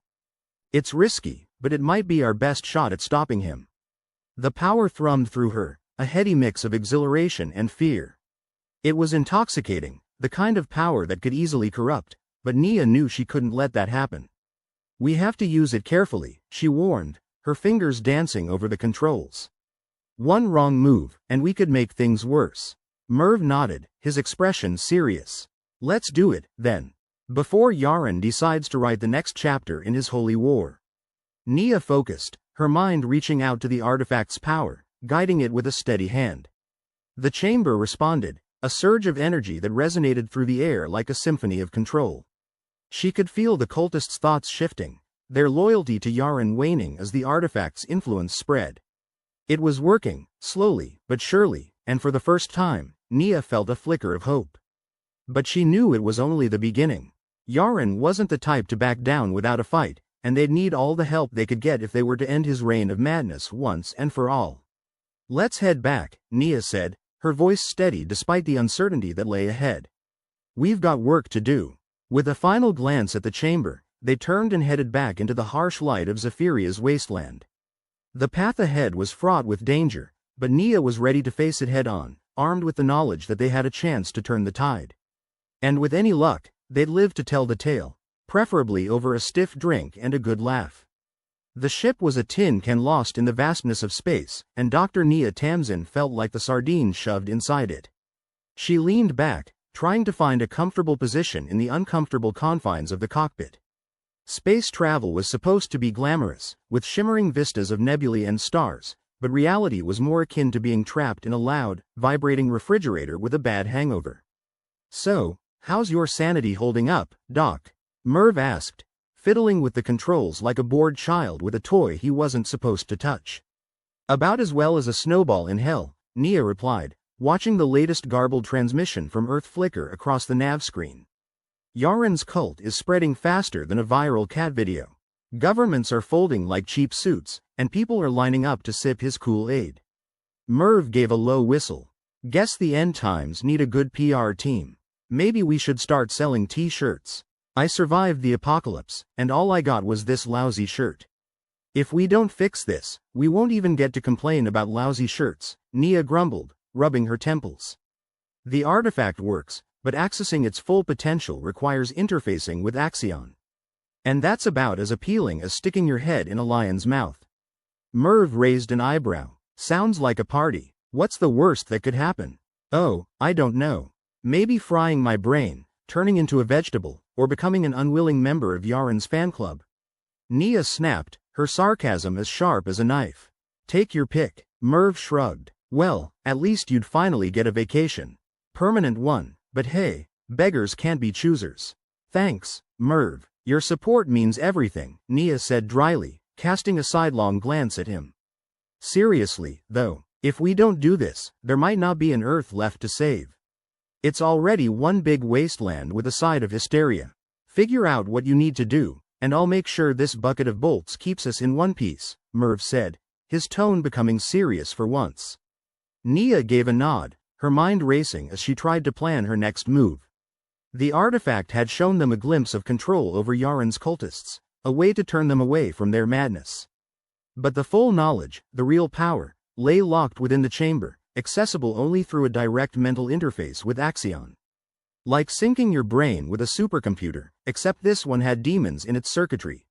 S1: "It's risky, but it might be our best shot at stopping him." The power thrummed through her, a heady mix of exhilaration and fear. It was intoxicating, the kind of power that could easily corrupt, but Nia knew she couldn't let that happen. "We have to use it carefully," she warned, her fingers dancing over the controls. "One wrong move, and we could make things worse." Merv nodded, his expression serious. "Let's do it, then. Before Yaren decides to write the next chapter in his holy war." Nia focused, her mind reaching out to the artifact's power, guiding it with a steady hand. The chamber responded, a surge of energy that resonated through the air like a symphony of control. She could feel the cultists' thoughts shifting, their loyalty to Yaren waning as the artifact's influence spread. It was working, slowly but surely, and for the first time, Nia felt a flicker of hope. But she knew it was only the beginning. Yaren wasn't the type to back down without a fight, and they'd need all the help they could get if they were to end his reign of madness once and for all. "Let's head back," Nia said, her voice steady despite the uncertainty that lay ahead. "We've got work to do." With a final glance at the chamber, they turned and headed back into the harsh light of Zephiria's wasteland. The path ahead was fraught with danger, but Nia was ready to face it head-on, armed with the knowledge that they had a chance to turn the tide. And with any luck, they'd live to tell the tale, preferably over a stiff drink and a good laugh. The ship was a tin can lost in the vastness of space, and Dr. Nia Tamsin felt like the sardines shoved inside it. She leaned back, trying to find a comfortable position in the uncomfortable confines of the cockpit. Space travel was supposed to be glamorous, with shimmering vistas of nebulae and stars, but reality was more akin to being trapped in a loud, vibrating refrigerator with a bad hangover. "So, how's your sanity holding up, Doc?" Merv asked, fiddling with the controls like a bored child with a toy he wasn't supposed to touch. "About as well as a snowball in hell," Nia replied, watching the latest garbled transmission from Earth flicker across the nav screen. "Yaren's cult is spreading faster than a viral cat video. Governments are folding like cheap suits, and people are lining up to sip his Kool-Aid." Merv gave a low whistle. "Guess the end times need a good PR team. Maybe we should start selling t-shirts. I survived the apocalypse, and all I got was this lousy shirt. If we don't fix this, we won't even get to complain about lousy shirts," Nia grumbled, rubbing her temples. "The artifact works, but accessing its full potential requires interfacing with Axion. And that's about as appealing as sticking your head in a lion's mouth." Merv raised an eyebrow. "Sounds like a party. What's the worst that could happen?" Oh, I don't know. Maybe frying my brain, turning into a vegetable, or becoming an unwilling member of Yaren's fan club. Nia snapped, her sarcasm as sharp as a knife. Take your pick. Merv shrugged. Well, at least you'd finally get a vacation. Permanent one, but hey, beggars can't be choosers. Thanks, Merv. Your support means everything, Nia said dryly, casting a sidelong glance at him. Seriously, though, if we don't do this, there might not be an Earth left to save. It's already one big wasteland with a side of hysteria. Figure out what you need to do, and I'll make sure this bucket of bolts keeps us in one piece, Merv said, his tone becoming serious for once. Nia gave a nod, her mind racing as she tried to plan her next move. The artifact had shown them a glimpse of control over Yaren's cultists, a way to turn them away from their madness. But the full knowledge, the real power, lay locked within the chamber, accessible only through a direct mental interface with Axion. Like syncing your brain with a supercomputer, except this one had demons in its circuitry.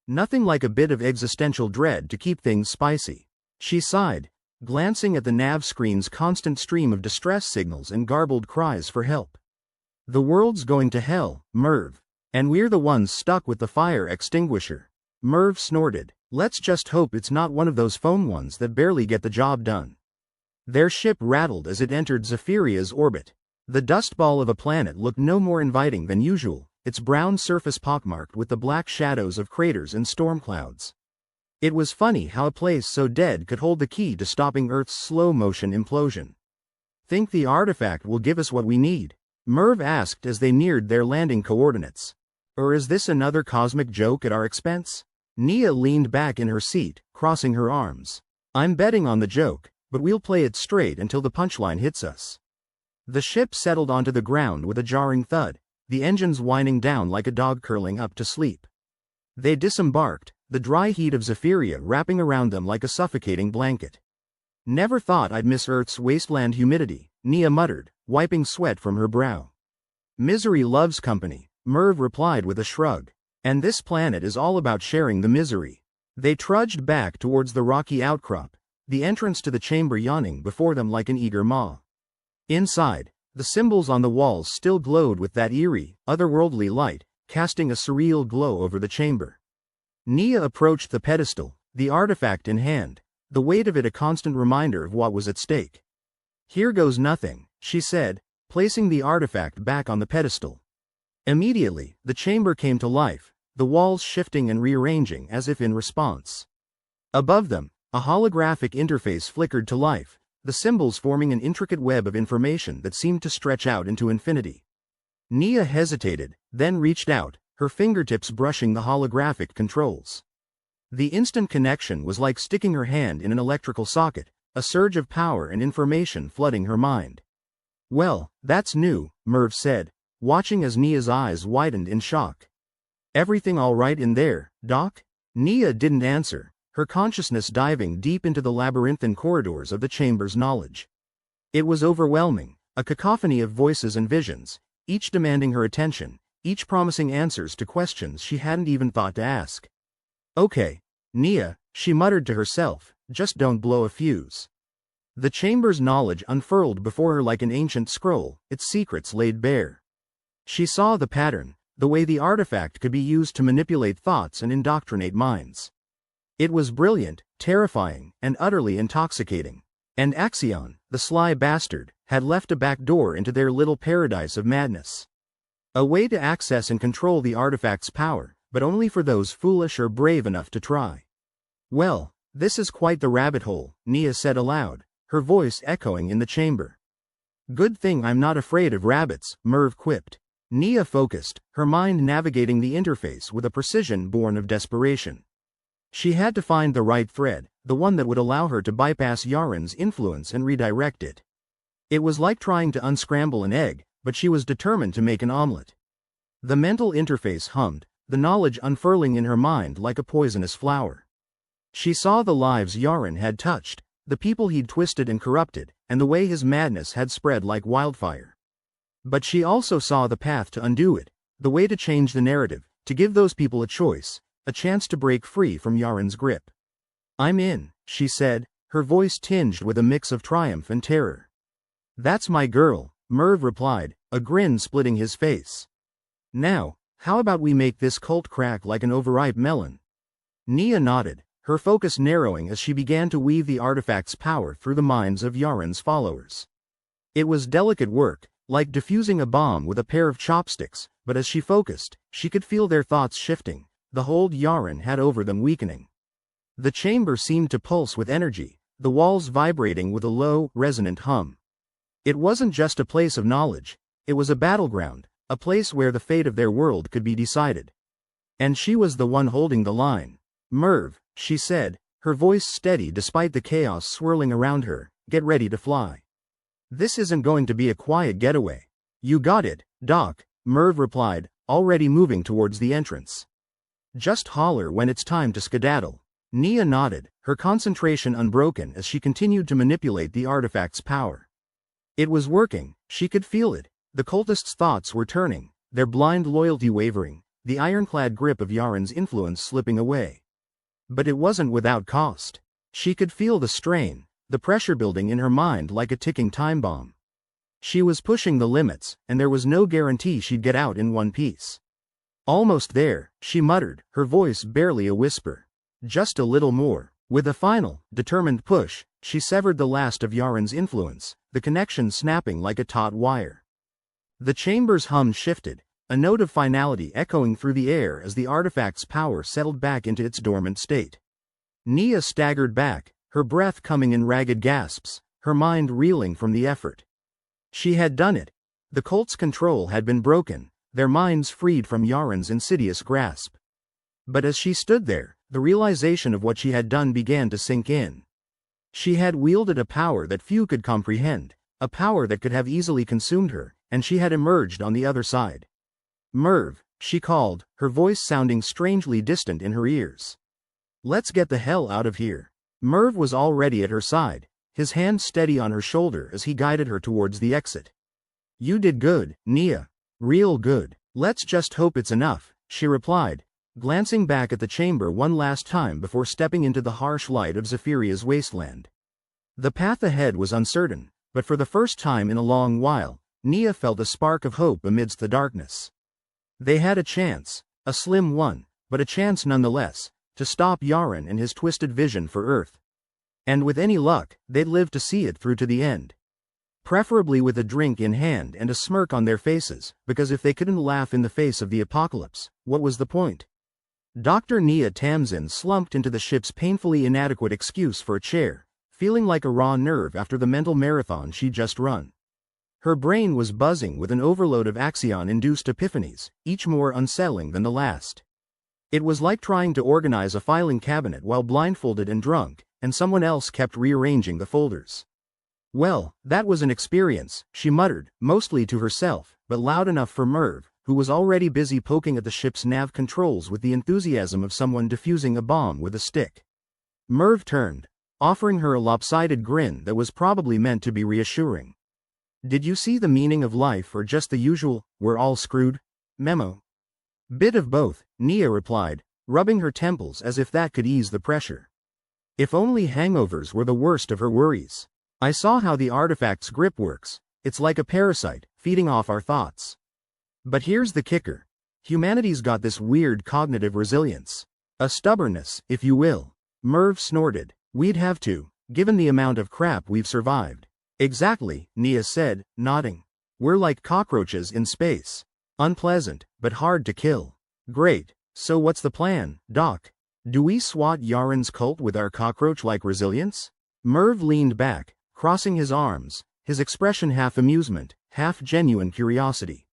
S1: Nothing like a bit of existential dread to keep things spicy. She sighed, glancing at the nav screen's constant stream of distress signals and garbled cries for help. The world's going to hell, Merv. And we're the ones stuck with the fire extinguisher. Merv snorted. Let's just hope it's not one of those foam ones that barely get the job done. Their ship rattled as it entered Zephyrria's orbit. The dust ball of a planet looked no more inviting than usual, its brown surface pockmarked with the black shadows of craters and storm clouds. It was funny how a place so dead could hold the key to stopping Earth's slow-motion implosion. Think the artifact will give us what we need? Merv asked as they neared their landing coordinates. Or is this another cosmic joke at our expense? Nia leaned back in her seat, crossing her arms. I'm betting on the joke, but we'll play it straight until the punchline hits us. The ship settled onto the ground with a jarring thud, the engines whining down like a dog curling up to sleep. They disembarked, the dry heat of Zephyria wrapping around them like a suffocating blanket. Never thought I'd miss Earth's wasteland humidity, Nia muttered, wiping sweat from her brow. Misery loves company, Merv replied with a shrug. And this planet is all about sharing the misery. They trudged back towards the rocky outcrop, the entrance to the chamber yawning before them like an eager maw. Inside, the symbols on the walls still glowed with that eerie, otherworldly light, casting a surreal glow over the chamber. Nia approached the pedestal, the artifact in hand, the weight of it a constant reminder of what was at stake. Here goes nothing, she said, placing the artifact back on the pedestal. Immediately, the chamber came to life, the walls shifting and rearranging as if in response. Above them, a holographic interface flickered to life, the symbols forming an intricate web of information that seemed to stretch out into infinity. Nia hesitated, then reached out, her fingertips brushing the holographic controls. The instant connection was like sticking her hand in an electrical socket, a surge of power and information flooding her mind. Well, that's new, Merv said, watching as Nia's eyes widened in shock. Everything all right in there, Doc? Nia didn't answer, her consciousness diving deep into the labyrinthine corridors of the chamber's knowledge. It was overwhelming, a cacophony of voices and visions, each demanding her attention, each promising answers to questions she hadn't even thought to ask. Okay, Nia, she muttered to herself, just don't blow a fuse. The chamber's knowledge unfurled before her like an ancient scroll, its secrets laid bare. She saw the pattern, the way the artifact could be used to manipulate thoughts and indoctrinate minds. It was brilliant, terrifying, and utterly intoxicating. And Axion, the sly bastard, had left a back door into their little paradise of madness. A way to access and control the artifact's power, but only for those foolish or brave enough to try. Well, this is quite the rabbit hole, Nia said aloud, her voice echoing in the chamber. Good thing I'm not afraid of rabbits, Merv quipped. Nia focused, her mind navigating the interface with a precision born of desperation. She had to find the right thread, the one that would allow her to bypass Yaren's influence and redirect it. It was like trying to unscramble an egg, but she was determined to make an omelet. The mental interface hummed, the knowledge unfurling in her mind like a poisonous flower. She saw the lives Yaren had touched, the people he'd twisted and corrupted, and the way his madness had spread like wildfire. But she also saw the path to undo it, the way to change the narrative, to give those people a choice, a chance to break free from Yaren's grip. I'm in, she said, her voice tinged with a mix of triumph and terror. That's my girl, Merv replied, a grin splitting his face. Now, how about we make this cult crack like an overripe melon? Nia nodded, her focus narrowing as she began to weave the artifact's power through the minds of Yaren's followers. It was delicate work, like diffusing a bomb with a pair of chopsticks, but as she focused, she could feel their thoughts shifting, the hold Yaren had over them weakening. The chamber seemed to pulse with energy, the walls vibrating with a low, resonant hum. It wasn't just a place of knowledge, it was a battleground, a place where the fate of their world could be decided. And she was the one holding the line. Merv, she said, her voice steady despite the chaos swirling around her, get ready to fly. This isn't going to be a quiet getaway. You got it, Doc, Merv replied, already moving towards the entrance. Just holler when it's time to skedaddle. Nia nodded, her concentration unbroken as she continued to manipulate the artifact's power. It was working, she could feel it. The cultists' thoughts were turning, their blind loyalty wavering, the ironclad grip of Yaren's influence slipping away. But it wasn't without cost. She could feel the strain, the pressure building in her mind like a ticking time bomb. She was pushing the limits, and there was no guarantee she'd get out in one piece. Almost there, she muttered, her voice barely a whisper. Just a little more. With a final, determined push, she severed the last of Yaren's influence, the connection snapping like a taut wire. The chamber's hum shifted, a note of finality echoing through the air as the artifact's power settled back into its dormant state. Nia staggered back, her breath coming in ragged gasps, her mind reeling from the effort. She had done it. The cult's control had been broken, their minds freed from Yaren's insidious grasp. But as she stood there, the realization of what she had done began to sink in. She had wielded a power that few could comprehend, a power that could have easily consumed her, and she had emerged on the other side. Merv, she called, her voice sounding strangely distant in her ears. Let's get the hell out of here. Merv was already at her side, his hand steady on her shoulder as he guided her towards the exit. You did good, Nia. Real good. Let's just hope it's enough, she replied, glancing back at the chamber one last time before stepping into the harsh light of Zephyrria's wasteland. The path ahead was uncertain, but for the first time in a long while, Nia felt a spark of hope amidst the darkness. They had a chance, a slim one, but a chance nonetheless, to stop Yaren and his twisted vision for Earth. And with any luck, they'd live to see it through to the end. Preferably with a drink in hand and a smirk on their faces, because if they couldn't laugh in the face of the apocalypse, what was the point? Dr. Nia Tamsin slumped into the ship's painfully inadequate excuse for a chair, feeling like a raw nerve after the mental marathon she'd just run. Her brain was buzzing with an overload of Axion-induced epiphanies, each more unsettling than the last. It was like trying to organize a filing cabinet while blindfolded and drunk, and someone else kept rearranging the folders. Well, that was an experience, she muttered, mostly to herself, but loud enough for Merv, who was already busy poking at the ship's nav controls with the enthusiasm of someone defusing a bomb with a stick. Merv turned, offering her a lopsided grin that was probably meant to be reassuring. Did you see the meaning of life or just the usual, we're all screwed? Memo. Bit of both, Nia replied, rubbing her temples as if that could ease the pressure. If only hangovers were the worst of her worries. I saw how the artifact's grip works. It's like a parasite, feeding off our thoughts. But here's the kicker. Humanity's got this weird cognitive resilience. A stubbornness, if you will. Merv snorted. We'd have to, given the amount of crap we've survived. Exactly, Nia said, nodding. We're like cockroaches in space. Unpleasant, but hard to kill. Great. So what's the plan, Doc? Do we swat Yaren's cult with our cockroach-like resilience? Merv leaned back, crossing his arms, his expression half amusement, half genuine curiosity.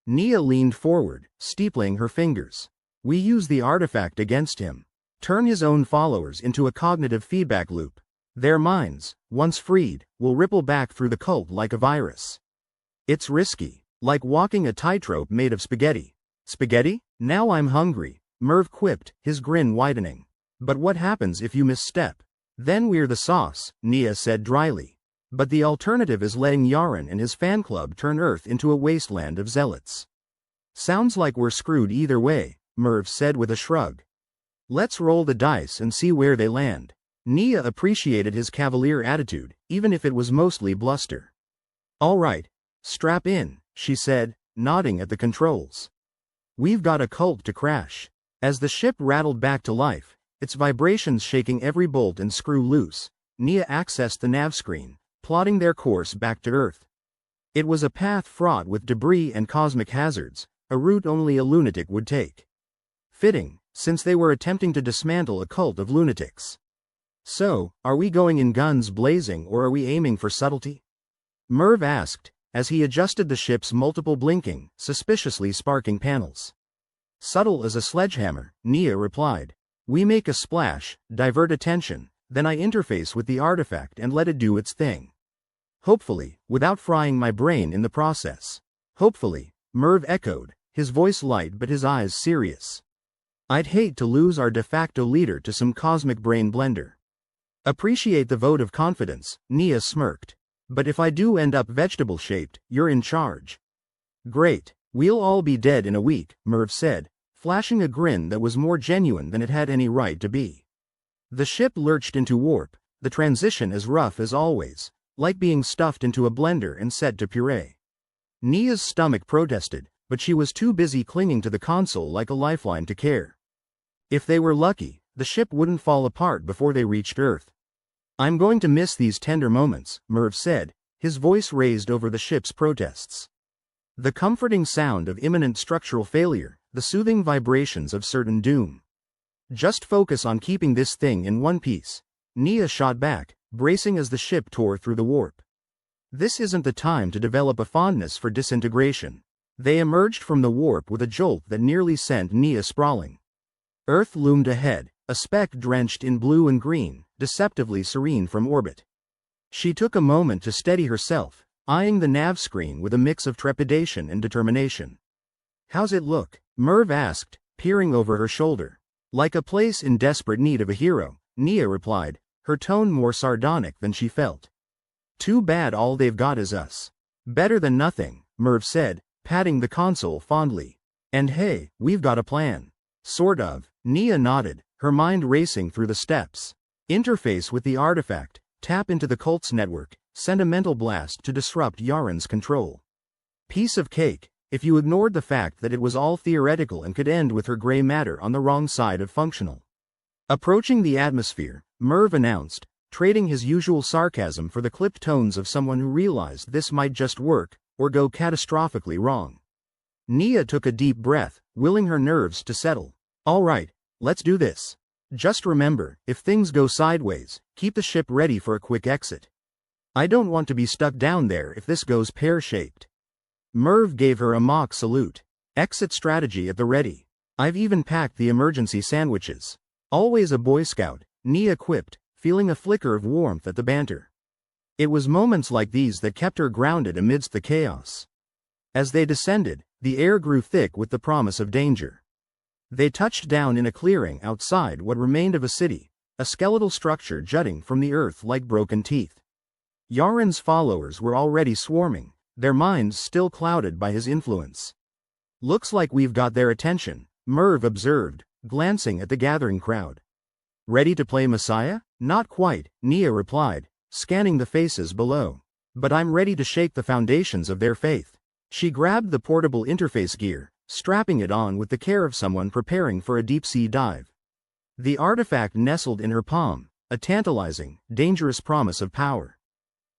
S1: Nia leaned forward, steepling her fingers. We use the artifact against him. Turn his own followers into a cognitive feedback loop. Their minds, once freed, will ripple back through the cult like a virus. It's risky, like walking a tightrope made of spaghetti. Spaghetti? Now I'm hungry, Merv quipped, his grin widening. But what happens if you misstep? Then we're the sauce, Nia said dryly. But the alternative is letting Yaren and his fan club turn Earth into a wasteland of zealots. Sounds like we're screwed either way, Merv said with a shrug. Let's roll the dice and see where they land. Nia appreciated his cavalier attitude, even if it was mostly bluster. All right. Strap in, she said, nodding at the controls. We've got a cult to crash. As the ship rattled back to life, its vibrations shaking every bolt and screw loose, Nia accessed the nav screen, plotting their course back to Earth. It was a path fraught with debris and cosmic hazards, a route only a lunatic would take. Fitting, since they were attempting to dismantle a cult of lunatics. So, are we going in guns blazing or are we aiming for subtlety? Merv asked, as he adjusted the ship's multiple blinking, suspiciously sparking panels. Subtle as a sledgehammer, Nia replied. We make a splash, divert attention, then I interface with the artifact and let it do its thing. Hopefully, without frying my brain in the process. Hopefully, Merv echoed, his voice light but his eyes serious. I'd hate to lose our de facto leader to some cosmic brain blender. Appreciate the vote of confidence, Nia smirked. But if I do end up vegetable-shaped, you're in charge. Great. We'll all be dead in a week, Merv said, flashing a grin that was more genuine than it had any right to be. The ship lurched into warp, the transition as rough as always, like being stuffed into a blender and set to puree. Nia's stomach protested, but she was too busy clinging to the console like a lifeline to care. If they were lucky, the ship wouldn't fall apart before they reached Earth. I'm going to miss these tender moments, Merv said, his voice raised over the ship's protests. The comforting sound of imminent structural failure, the soothing vibrations of certain doom. Just focus on keeping this thing in one piece, Nia shot back, bracing as the ship tore through the warp. This isn't the time to develop a fondness for disintegration. They emerged from the warp with a jolt that nearly sent Nia sprawling. Earth loomed ahead, a speck drenched in blue and green, deceptively serene from orbit. She took a moment to steady herself, eyeing the nav screen with a mix of trepidation and determination. How's it look? Merv asked, peering over her shoulder. Like a place in desperate need of a hero, Nia replied, her tone more sardonic than she felt. Too bad all they've got is us. Better than nothing, Merv said, patting the console fondly. And hey, we've got a plan. Sort of, Nia nodded, her mind racing through the steps. Interface with the artifact, tap into the cult's network, send a mental blast to disrupt Yaren's control. Piece of cake, if you ignored the fact that it was all theoretical and could end with her gray matter on the wrong side of functional. Approaching the atmosphere, Merv announced, trading his usual sarcasm for the clipped tones of someone who realized this might just work, or go catastrophically wrong. Nia took a deep breath, willing her nerves to settle. All right, let's do this. Just remember, if things go sideways, keep the ship ready for a quick exit. I don't want to be stuck down there if this goes pear-shaped. Merv gave her a mock salute. Exit strategy at the ready. I've even packed the emergency sandwiches. Always a Boy Scout, Nia quipped, feeling a flicker of warmth at the banter. It was moments like these that kept her grounded amidst the chaos. As they descended, the air grew thick with the promise of danger. They touched down in a clearing outside what remained of a city, a skeletal structure jutting from the earth like broken teeth. Yaren's followers were already swarming, their minds still clouded by his influence. Looks like we've got their attention, Merv observed, glancing at the gathering crowd. Ready to play Messiah? Not quite, Nia replied, scanning the faces below. But I'm ready to shake the foundations of their faith. She grabbed the portable interface gear, strapping it on with the care of someone preparing for a deep-sea dive. The artifact nestled in her palm, a tantalizing, dangerous promise of power.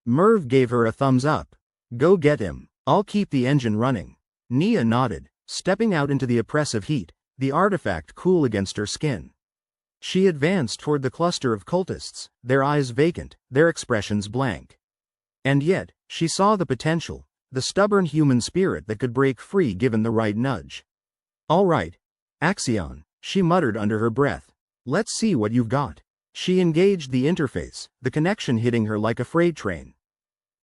S1: Merv gave her a thumbs up. Go get him. I'll keep the engine running. Nia nodded, stepping out into the oppressive heat, the artifact cool against her skin. She advanced toward the cluster of cultists, their eyes vacant, their expressions blank. And yet, she saw the potential, the stubborn human spirit that could break free given the right nudge. All right, Axion, she muttered under her breath. Let's see what you've got. She engaged the interface, the connection hitting her like a freight train.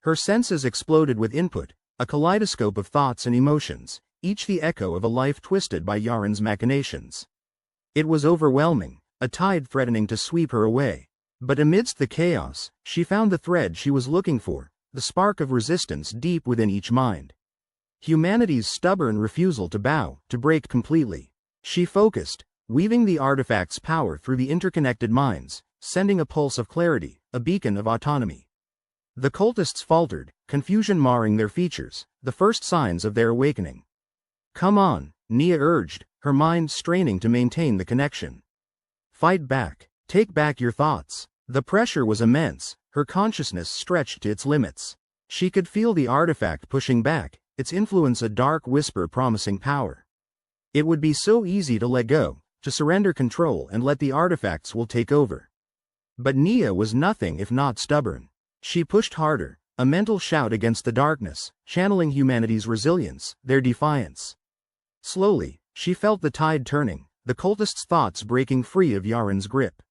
S1: Her senses exploded with input, a kaleidoscope of thoughts and emotions, each the echo of a life twisted by Yaren's machinations. It was overwhelming, a tide threatening to sweep her away. But amidst the chaos, she found the thread she was looking for, the spark of resistance deep within each mind. Humanity's stubborn refusal to bow, to break completely. She focused, weaving the artifact's power through the interconnected minds, sending a pulse of clarity, a beacon of autonomy. The cultists faltered, confusion marring their features, the first signs of their awakening. "Come on," Nia urged, her mind straining to maintain the connection. "Fight back. Take back your thoughts." The pressure was immense, her consciousness stretched to its limits. She could feel the artifact pushing back, its influence a dark whisper promising power. It would be so easy to let go, to surrender control and let the artifact's will take over. But Nia was nothing if not stubborn. She pushed harder, a mental shout against the darkness, channeling humanity's resilience, their defiance. Slowly, she felt the tide turning, the cultist's thoughts breaking free of Yaren's grip.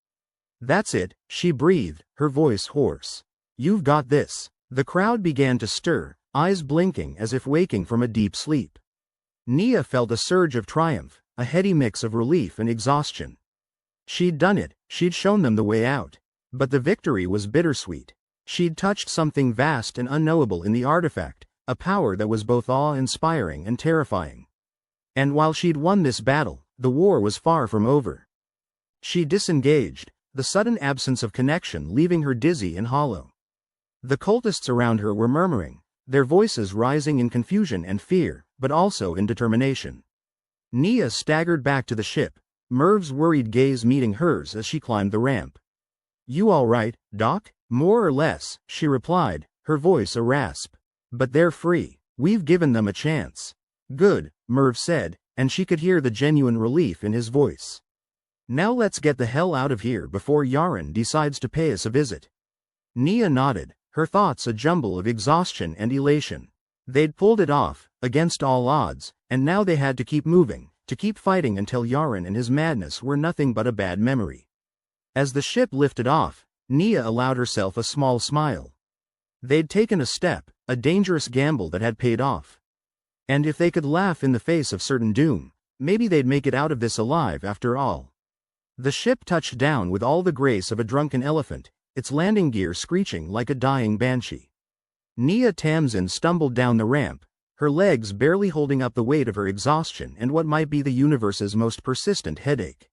S1: "That's it," she breathed, her voice hoarse. "You've got this." The crowd began to stir, eyes blinking as if waking from a deep sleep. Nia felt a surge of triumph, a heady mix of relief and exhaustion. She'd done it, she'd shown them the way out. But the victory was bittersweet. She'd touched something vast and unknowable in the artifact, a power that was both awe-inspiring and terrifying. And while she'd won this battle, the war was far from over. She disengaged, the sudden absence of connection leaving her dizzy and hollow. The cultists around her were murmuring, their voices rising in confusion and fear, but also in determination. Nia staggered back to the ship, Merv's worried gaze meeting hers as she climbed the ramp. "You all right, Doc?" "More or less," she replied, her voice a rasp. "But they're free. We've given them a chance." "Good," Merv said, and she could hear the genuine relief in his voice. "Now let's get the hell out of here before Yaren decides to pay us a visit." Nia nodded, her thoughts a jumble of exhaustion and elation. They'd pulled it off, against all odds, and now they had to keep moving, to keep fighting until Yaren and his madness were nothing but a bad memory. As the ship lifted off, Nia allowed herself a small smile. They'd taken a step, a dangerous gamble that had paid off. And if they could laugh in the face of certain doom, maybe they'd make it out of this alive after all. The ship touched down with all the grace of a drunken elephant, its landing gear screeching like a dying banshee. Nia Tamsin stumbled down the ramp, her legs barely holding up the weight of her exhaustion and what might be the universe's most persistent headache.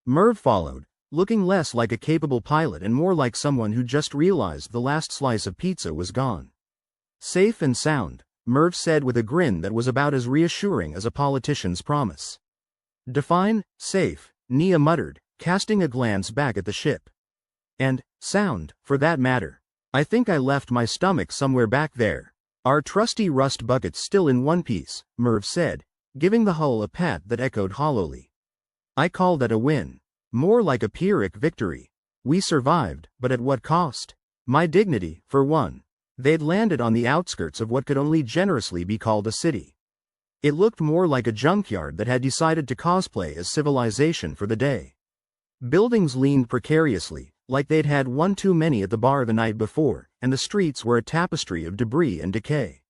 S1: Merv followed, looking less like a capable pilot and more like someone who just realized the last slice of pizza was gone. "Safe and sound," Merv said with a grin that was about as reassuring as a politician's promise. "Define safe," Nia muttered, casting a glance back at the ship. "And sound, for that matter. I think I left my stomach somewhere back there." "Our trusty rust bucket's still in one piece," Merv said, giving the hull a pat that echoed hollowly. "I call that a win. More like a Pyrrhic victory. We survived, but at what cost? My dignity, for one." They'd landed on the outskirts of what could only generously be called a city. It looked more like a junkyard that had decided to cosplay as civilization for the day. Buildings leaned precariously, like they'd had one too many at the bar the night before, and the streets were a tapestry of debris and decay.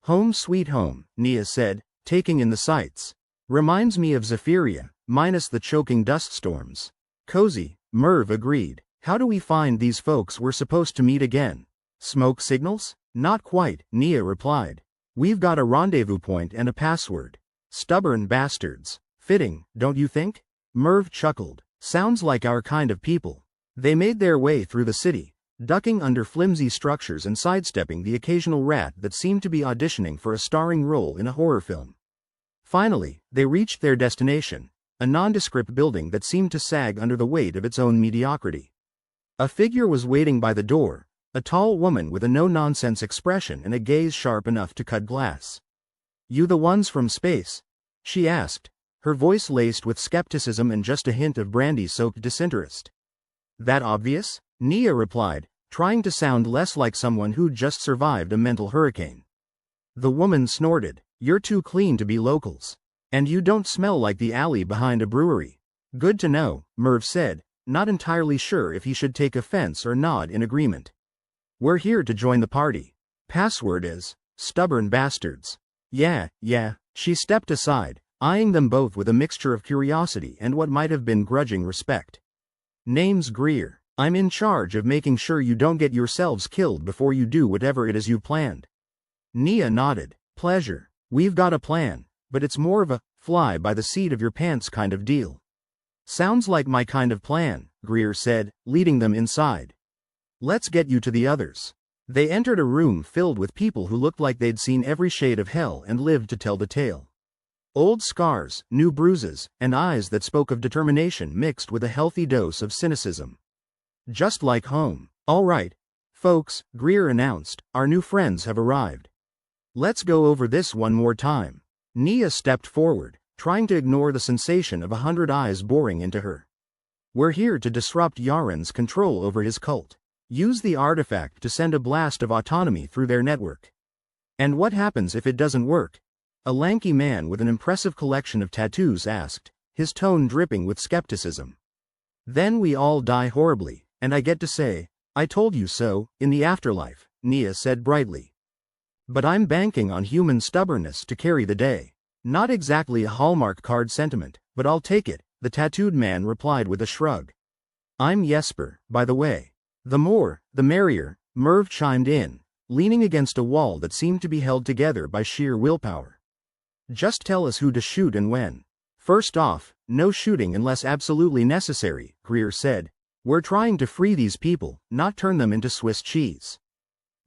S1: "Home sweet home," Nia said, taking in the sights. "Reminds me of Zephyria, minus the choking dust storms." "Cozy," Merv agreed. "How do we find these folks we're supposed to meet again?" "Smoke signals?" "Not quite," Nia replied. "We've got a rendezvous point and a password." "Stubborn bastards. Fitting, don't you think?" Merv chuckled. "Sounds like our kind of people." They made their way through the city, ducking under flimsy structures and sidestepping the occasional rat that seemed to be auditioning for a starring role in a horror film. Finally, they reached their destination, a nondescript building that seemed to sag under the weight of its own mediocrity. A figure was waiting by the door, a tall woman with a no-nonsense expression and a gaze sharp enough to cut glass. "You the ones from space?" she asked, her voice laced with skepticism and just a hint of brandy-soaked disinterest. "That obvious?" Nia replied, trying to sound less like someone who'd just survived a mental hurricane. The woman snorted. "You're too clean to be locals. And you don't smell like the alley behind a brewery." "Good to know," Merv said, not entirely sure if he should take offense or nod in agreement. "We're here to join the party. Password is, stubborn bastards." Yeah. She stepped aside, eyeing them both with a mixture of curiosity and what might have been grudging respect. "Name's Greer. I'm in charge of making sure you don't get yourselves killed before you do whatever it is you planned." Nia nodded. "Pleasure. We've got a plan, but it's more of a fly by the seat of your pants kind of deal." "Sounds like my kind of plan," Greer said, leading them inside. "Let's get you to the others." They entered a room filled with people who looked like they'd seen every shade of hell and lived to tell the tale. Old scars, new bruises, and eyes that spoke of determination mixed with a healthy dose of cynicism. Just like home. "All right, folks," Greer announced, "our new friends have arrived. Let's go over this one more time." Nia stepped forward, trying to ignore the sensation of 100 eyes boring into her. "We're here to disrupt Yaren's control over his cult. Use the artifact to send a blast of autonomy through their network." "And what happens if it doesn't work?" a lanky man with an impressive collection of tattoos asked, his tone dripping with skepticism. "Then we all die horribly, and I get to say, 'I told you so,' in the afterlife," Nia said brightly. "But I'm banking on human stubbornness to carry the day." "Not exactly a Hallmark card sentiment, but I'll take it," the tattooed man replied with a shrug. "I'm Jesper, by the way." "The more, the merrier," Merv chimed in, leaning against a wall that seemed to be held together by sheer willpower. "Just tell us who to shoot and when." "First off, no shooting unless absolutely necessary," Greer said. "We're trying to free these people, not turn them into Swiss cheese."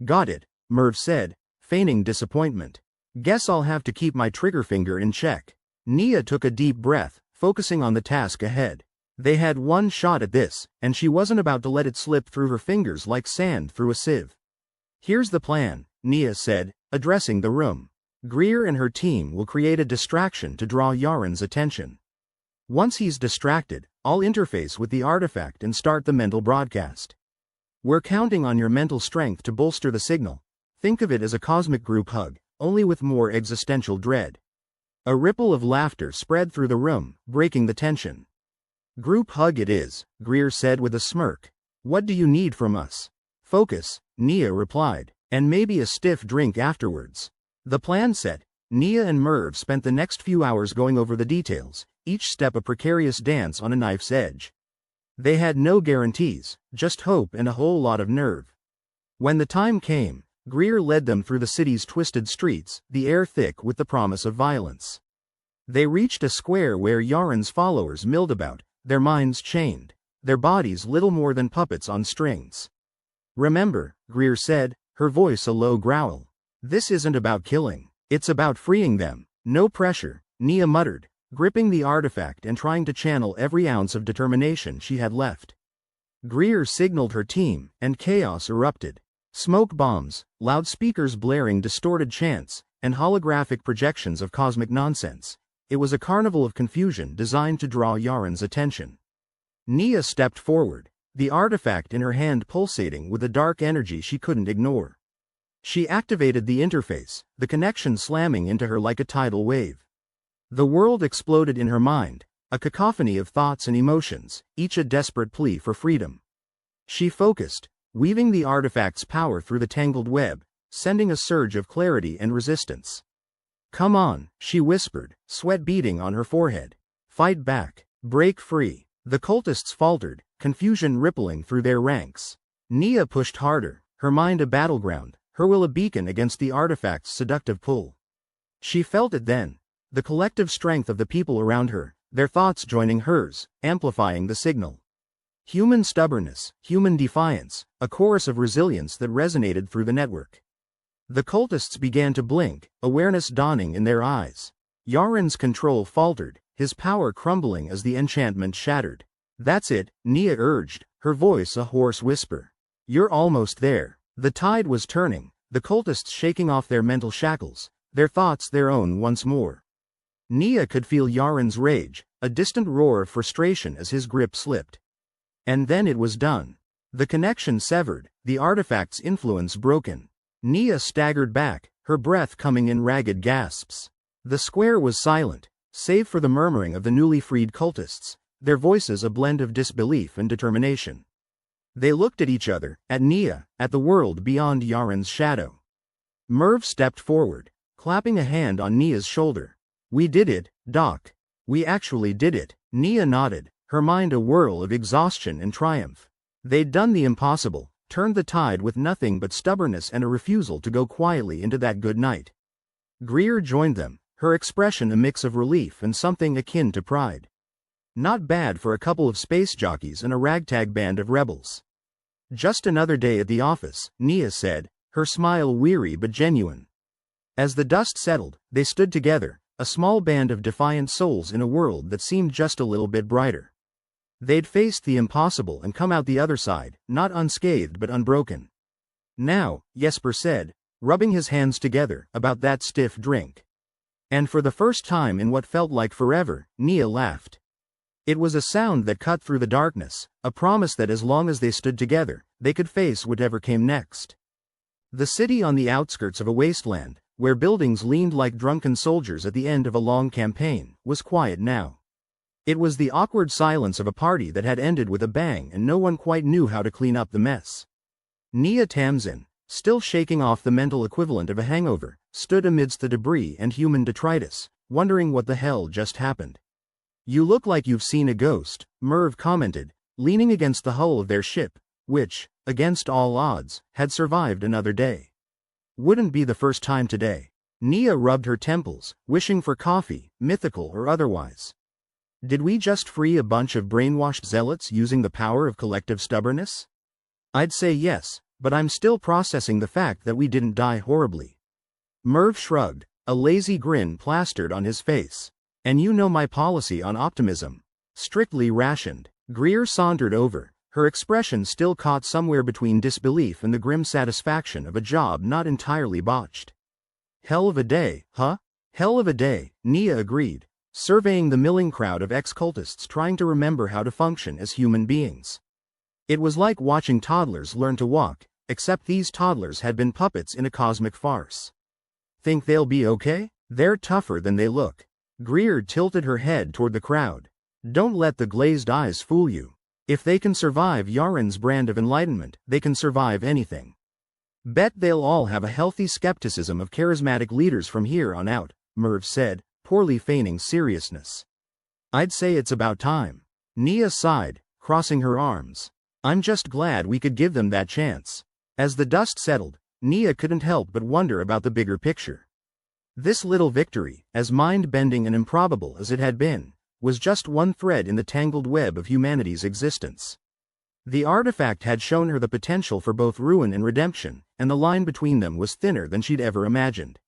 S1: "Got it," Merv said, feigning disappointment. "Guess I'll have to keep my trigger finger in check." Nia took a deep breath, focusing on the task ahead. They had one shot at this, and she wasn't about to let it slip through her fingers like sand through a sieve. "Here's the plan," Nia said, addressing the room. "Greer and her team will create a distraction to draw Yaren's attention. Once he's distracted, I'll interface with the artifact and start the mental broadcast. We're counting on your mental strength to bolster the signal. Think of it as a cosmic group hug, only with more existential dread." A ripple of laughter spread through the room, breaking the tension. "Group hug it is," Greer said with a smirk. "What do you need from us?" "Focus," Nia replied, "and maybe a stiff drink afterwards." The plan set, Nia and Merv spent the next few hours going over the details, each step a precarious dance on a knife's edge. They had no guarantees, just hope and a whole lot of nerve. When the time came, Greer led them through the city's twisted streets, the air thick with the promise of violence. They reached a square where Yaren's followers milled about, their minds chained, their bodies little more than puppets on strings. "Remember," Greer said, her voice a low growl, "this isn't about killing, it's about freeing them." "No pressure," Nia muttered, gripping the artifact and trying to channel every ounce of determination she had left. Greer signaled her team, and chaos erupted. Smoke bombs, loudspeakers blaring distorted chants, and holographic projections of cosmic nonsense. It was a carnival of confusion designed to draw Yaren's attention. Nia stepped forward, the artifact in her hand pulsating with a dark energy she couldn't ignore. She activated the interface, the connection slamming into her like a tidal wave. The world exploded in her mind, a cacophony of thoughts and emotions, each a desperate plea for freedom. She focused, weaving the artifact's power through the tangled web, sending a surge of clarity and resistance. "Come on," she whispered, sweat beading on her forehead. "Fight back. Break free." The cultists faltered, confusion rippling through their ranks. Nia pushed harder, her mind a battleground, her will a beacon against the artifact's seductive pull. She felt it then, the collective strength of the people around her, their thoughts joining hers, amplifying the signal. Human stubbornness, human defiance, a chorus of resilience that resonated through the network. The cultists began to blink, awareness dawning in their eyes. Yaren's control faltered, his power crumbling as the enchantment shattered. "That's it," Nia urged, her voice a hoarse whisper. "You're almost there." The tide was turning, the cultists shaking off their mental shackles, their thoughts their own once more. Nia could feel Yaren's rage, a distant roar of frustration as his grip slipped. And then it was done. The connection severed, the artifact's influence broken. Nia staggered back, her breath coming in ragged gasps. The square was silent, save for the murmuring of the newly freed cultists, their voices a blend of disbelief and determination. They looked at each other, at Nia, at the world beyond Yaren's shadow. Merv stepped forward, clapping a hand on Nia's shoulder. "We did it, Doc. We actually did it." Nia nodded, her mind a whirl of exhaustion and triumph. They'd done the impossible, turned the tide with nothing but stubbornness and a refusal to go quietly into that good night. Greer joined them, her expression a mix of relief and something akin to pride. Not bad for a couple of space jockeys and a ragtag band of rebels. Just another day at the office, Nia said, her smile weary but genuine. As the dust settled, they stood together, a small band of defiant souls in a world that seemed just a little bit brighter. They'd faced the impossible and come out the other side, not unscathed but unbroken. Now, Jesper said, rubbing his hands together, about that stiff drink. And for the first time in what felt like forever, Nia laughed. It was a sound that cut through the darkness, a promise that as long as they stood together, they could face whatever came next. The city on the outskirts of a wasteland, where buildings leaned like drunken soldiers at the end of a long campaign, was quiet now. It was the awkward silence of a party that had ended with a bang and no one quite knew how to clean up the mess. Nia Tamsin, still shaking off the mental equivalent of a hangover, stood amidst the debris and human detritus, wondering what the hell just happened. "You look like you've seen a ghost," Merv commented, leaning against the hull of their ship, which, against all odds, had survived another day. "Wouldn't be the first time today." Nia rubbed her temples, wishing for coffee, mythical or otherwise. "Did we just free a bunch of brainwashed zealots using the power of collective stubbornness?" "I'd say yes, but I'm still processing the fact that we didn't die horribly." Merv shrugged, a lazy grin plastered on his face. "And you know my policy on optimism. Strictly rationed." Greer sauntered over, her expression still caught somewhere between disbelief and the grim satisfaction of a job not entirely botched. "Hell of a day, huh?" "Hell of a day," Nia agreed, surveying the milling crowd of ex-cultists trying to remember how to function as human beings. It was like watching toddlers learn to walk, except these toddlers had been puppets in a cosmic farce. "Think they'll be okay? They're tougher than they look." Greer tilted her head toward the crowd. "Don't let the glazed eyes fool you. If they can survive Yaren's brand of enlightenment, they can survive anything. Bet they'll all have a healthy skepticism of charismatic leaders from here on out," Merv said, poorly feigning seriousness. "I'd say it's about time." Nia sighed, crossing her arms. "I'm just glad we could give them that chance." As the dust settled, Nia couldn't help but wonder about the bigger picture. This little victory, as mind-bending and improbable as it had been, was just one thread in the tangled web of humanity's existence. The artifact had shown her the potential for both ruin and redemption, and the line between them was thinner than she'd ever imagined.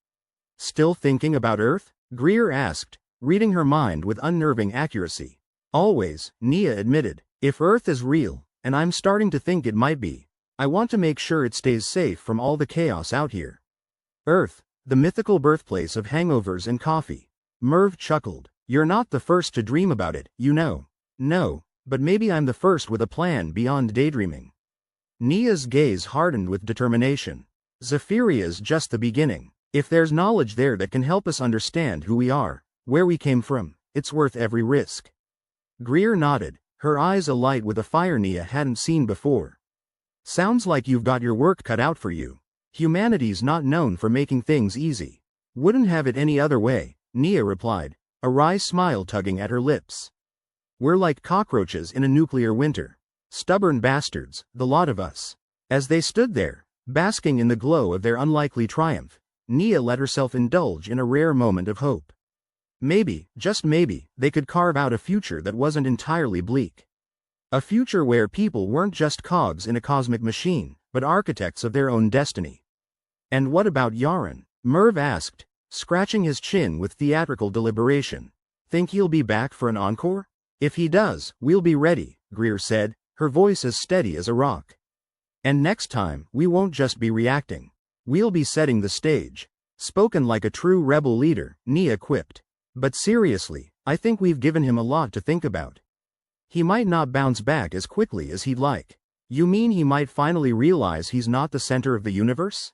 S1: "Still thinking about Earth?" Greer asked, reading her mind with unnerving accuracy. "Always," Nia admitted. "If Earth is real, and I'm starting to think it might be, I want to make sure it stays safe from all the chaos out here." "Earth, the mythical birthplace of hangovers and coffee." Merv chuckled. "You're not the first to dream about it, you know." "No, but maybe I'm the first with a plan beyond daydreaming." Nia's gaze hardened with determination. "Zephiria's just the beginning. If there's knowledge there that can help us understand who we are, where we came from, it's worth every risk." Greer nodded, her eyes alight with a fire Nia hadn't seen before. "Sounds like you've got your work cut out for you. Humanity's not known for making things easy." "Wouldn't have it any other way," Nia replied, a wry smile tugging at her lips. "We're like cockroaches in a nuclear winter. Stubborn bastards, the lot of us." As they stood there, basking in the glow of their unlikely triumph, Nia let herself indulge in a rare moment of hope. Maybe, just maybe, they could carve out a future that wasn't entirely bleak. A future where people weren't just cogs in a cosmic machine, but architects of their own destiny. "And what about Yaren?" Merv asked, scratching his chin with theatrical deliberation. "Think he'll be back for an encore?" "If he does, we'll be ready," Greer said, her voice as steady as a rock. "And next time, we won't just be reacting. We'll be setting the stage." Spoken like a true rebel leader, Nia quipped. "But seriously, I think we've given him a lot to think about. He might not bounce back as quickly as he'd like." "You mean he might finally realize he's not the center of the universe?"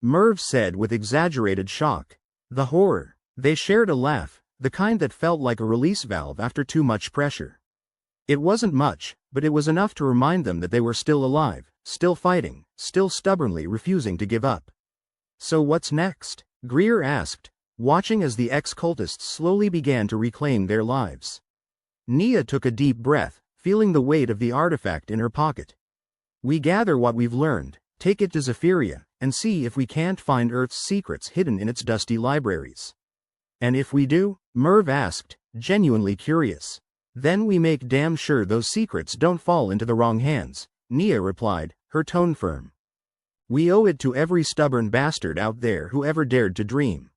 S1: Merv said with exaggerated shock. The horror. They shared a laugh, the kind that felt like a release valve after too much pressure. It wasn't much, but it was enough to remind them that they were still alive, still fighting, still stubbornly refusing to give up. "So what's next?" Greer asked, watching as the ex-cultists slowly began to reclaim their lives. Nia took a deep breath, feeling the weight of the artifact in her pocket. "We gather what we've learned, take it to Zephyria, and see if we can't find Earth's secrets hidden in its dusty libraries." "And if we do?" Merv asked, genuinely curious. "Then we make damn sure those secrets don't fall into the wrong hands," Nia replied, her tone firm. We owe it to every stubborn bastard out there who ever dared to dream.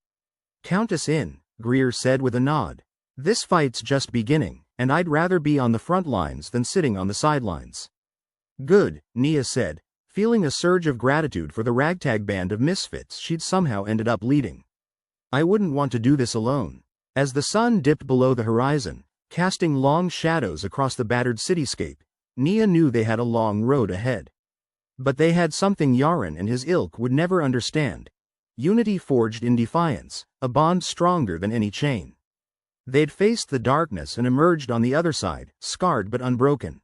S1: Count us in, Greer said with a nod. This fight's just beginning, and I'd rather be on the front lines than sitting on the sidelines. Good, Nia said, feeling a surge of gratitude for the ragtag band of misfits she'd somehow ended up leading. I wouldn't want to do this alone. As the sun dipped below the horizon, casting long shadows across the battered cityscape, Nia knew they had a long road ahead. But they had something Yaren and his ilk would never understand. Unity forged in defiance, a bond stronger than any chain. They'd faced the darkness and emerged on the other side, scarred but unbroken.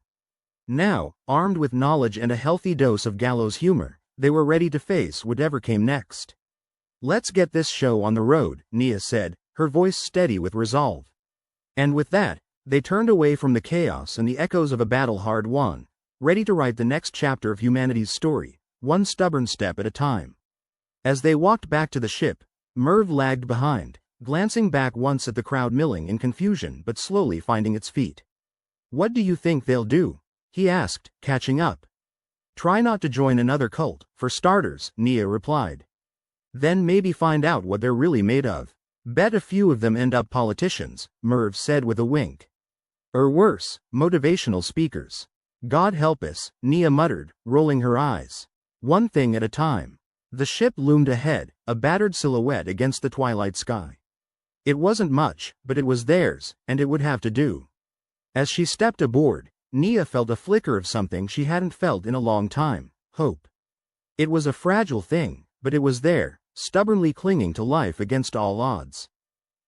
S1: Now, armed with knowledge and a healthy dose of gallows humor, they were ready to face whatever came next. Let's get this show on the road, Nia said, her voice steady with resolve. And with that, they turned away from the chaos and the echoes of a battle hard won, ready to write the next chapter of humanity's story, one stubborn step at a time. As they walked back to the ship, Merv lagged behind, glancing back once at the crowd milling in confusion but slowly finding its feet. What do you think they'll do? He asked, catching up. Try not to join another cult, for starters, Nia replied. Then maybe find out what they're really made of. Bet a few of them end up politicians, Merv said with a wink. Or worse, motivational speakers. God help us, Nia muttered, rolling her eyes. One thing at a time. The ship loomed ahead, a battered silhouette against the twilight sky. It wasn't much, but it was theirs, and it would have to do. As she stepped aboard, Nia felt a flicker of something she hadn't felt in a long time, hope. It was a fragile thing, but it was there, stubbornly clinging to life against all odds.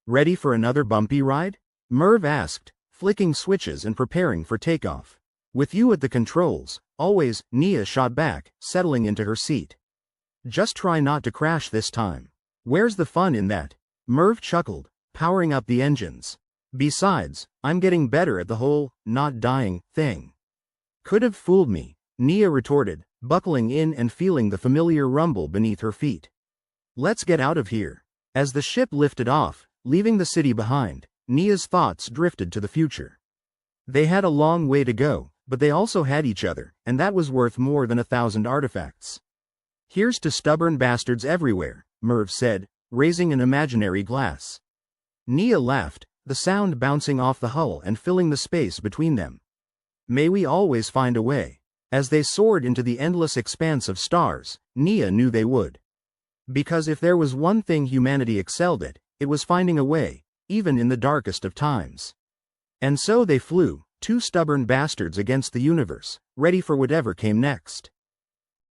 S1: Ready for another bumpy ride? Merv asked, flicking switches and preparing for takeoff. With you at the controls, always, Nia shot back, settling into her seat. Just try not to crash this time. Where's the fun in that? Merv chuckled, powering up the engines. Besides, I'm getting better at the whole, not dying, thing. Could have fooled me, Nia retorted, buckling in and feeling the familiar rumble beneath her feet. Let's get out of here. As the ship lifted off, leaving the city behind, Nia's thoughts drifted to the future. They had a long way to go, but they also had each other, and that was worth more than 1,000 artifacts. Here's to stubborn bastards everywhere, Merv said, raising an imaginary glass. Nia laughed, the sound bouncing off the hull and filling the space between them. May we always find a way. As they soared into the endless expanse of stars, Nia knew they would. Because if there was one thing humanity excelled at, it was finding a way, even in the darkest of times. And so they flew, two stubborn bastards against the universe, ready for whatever came next.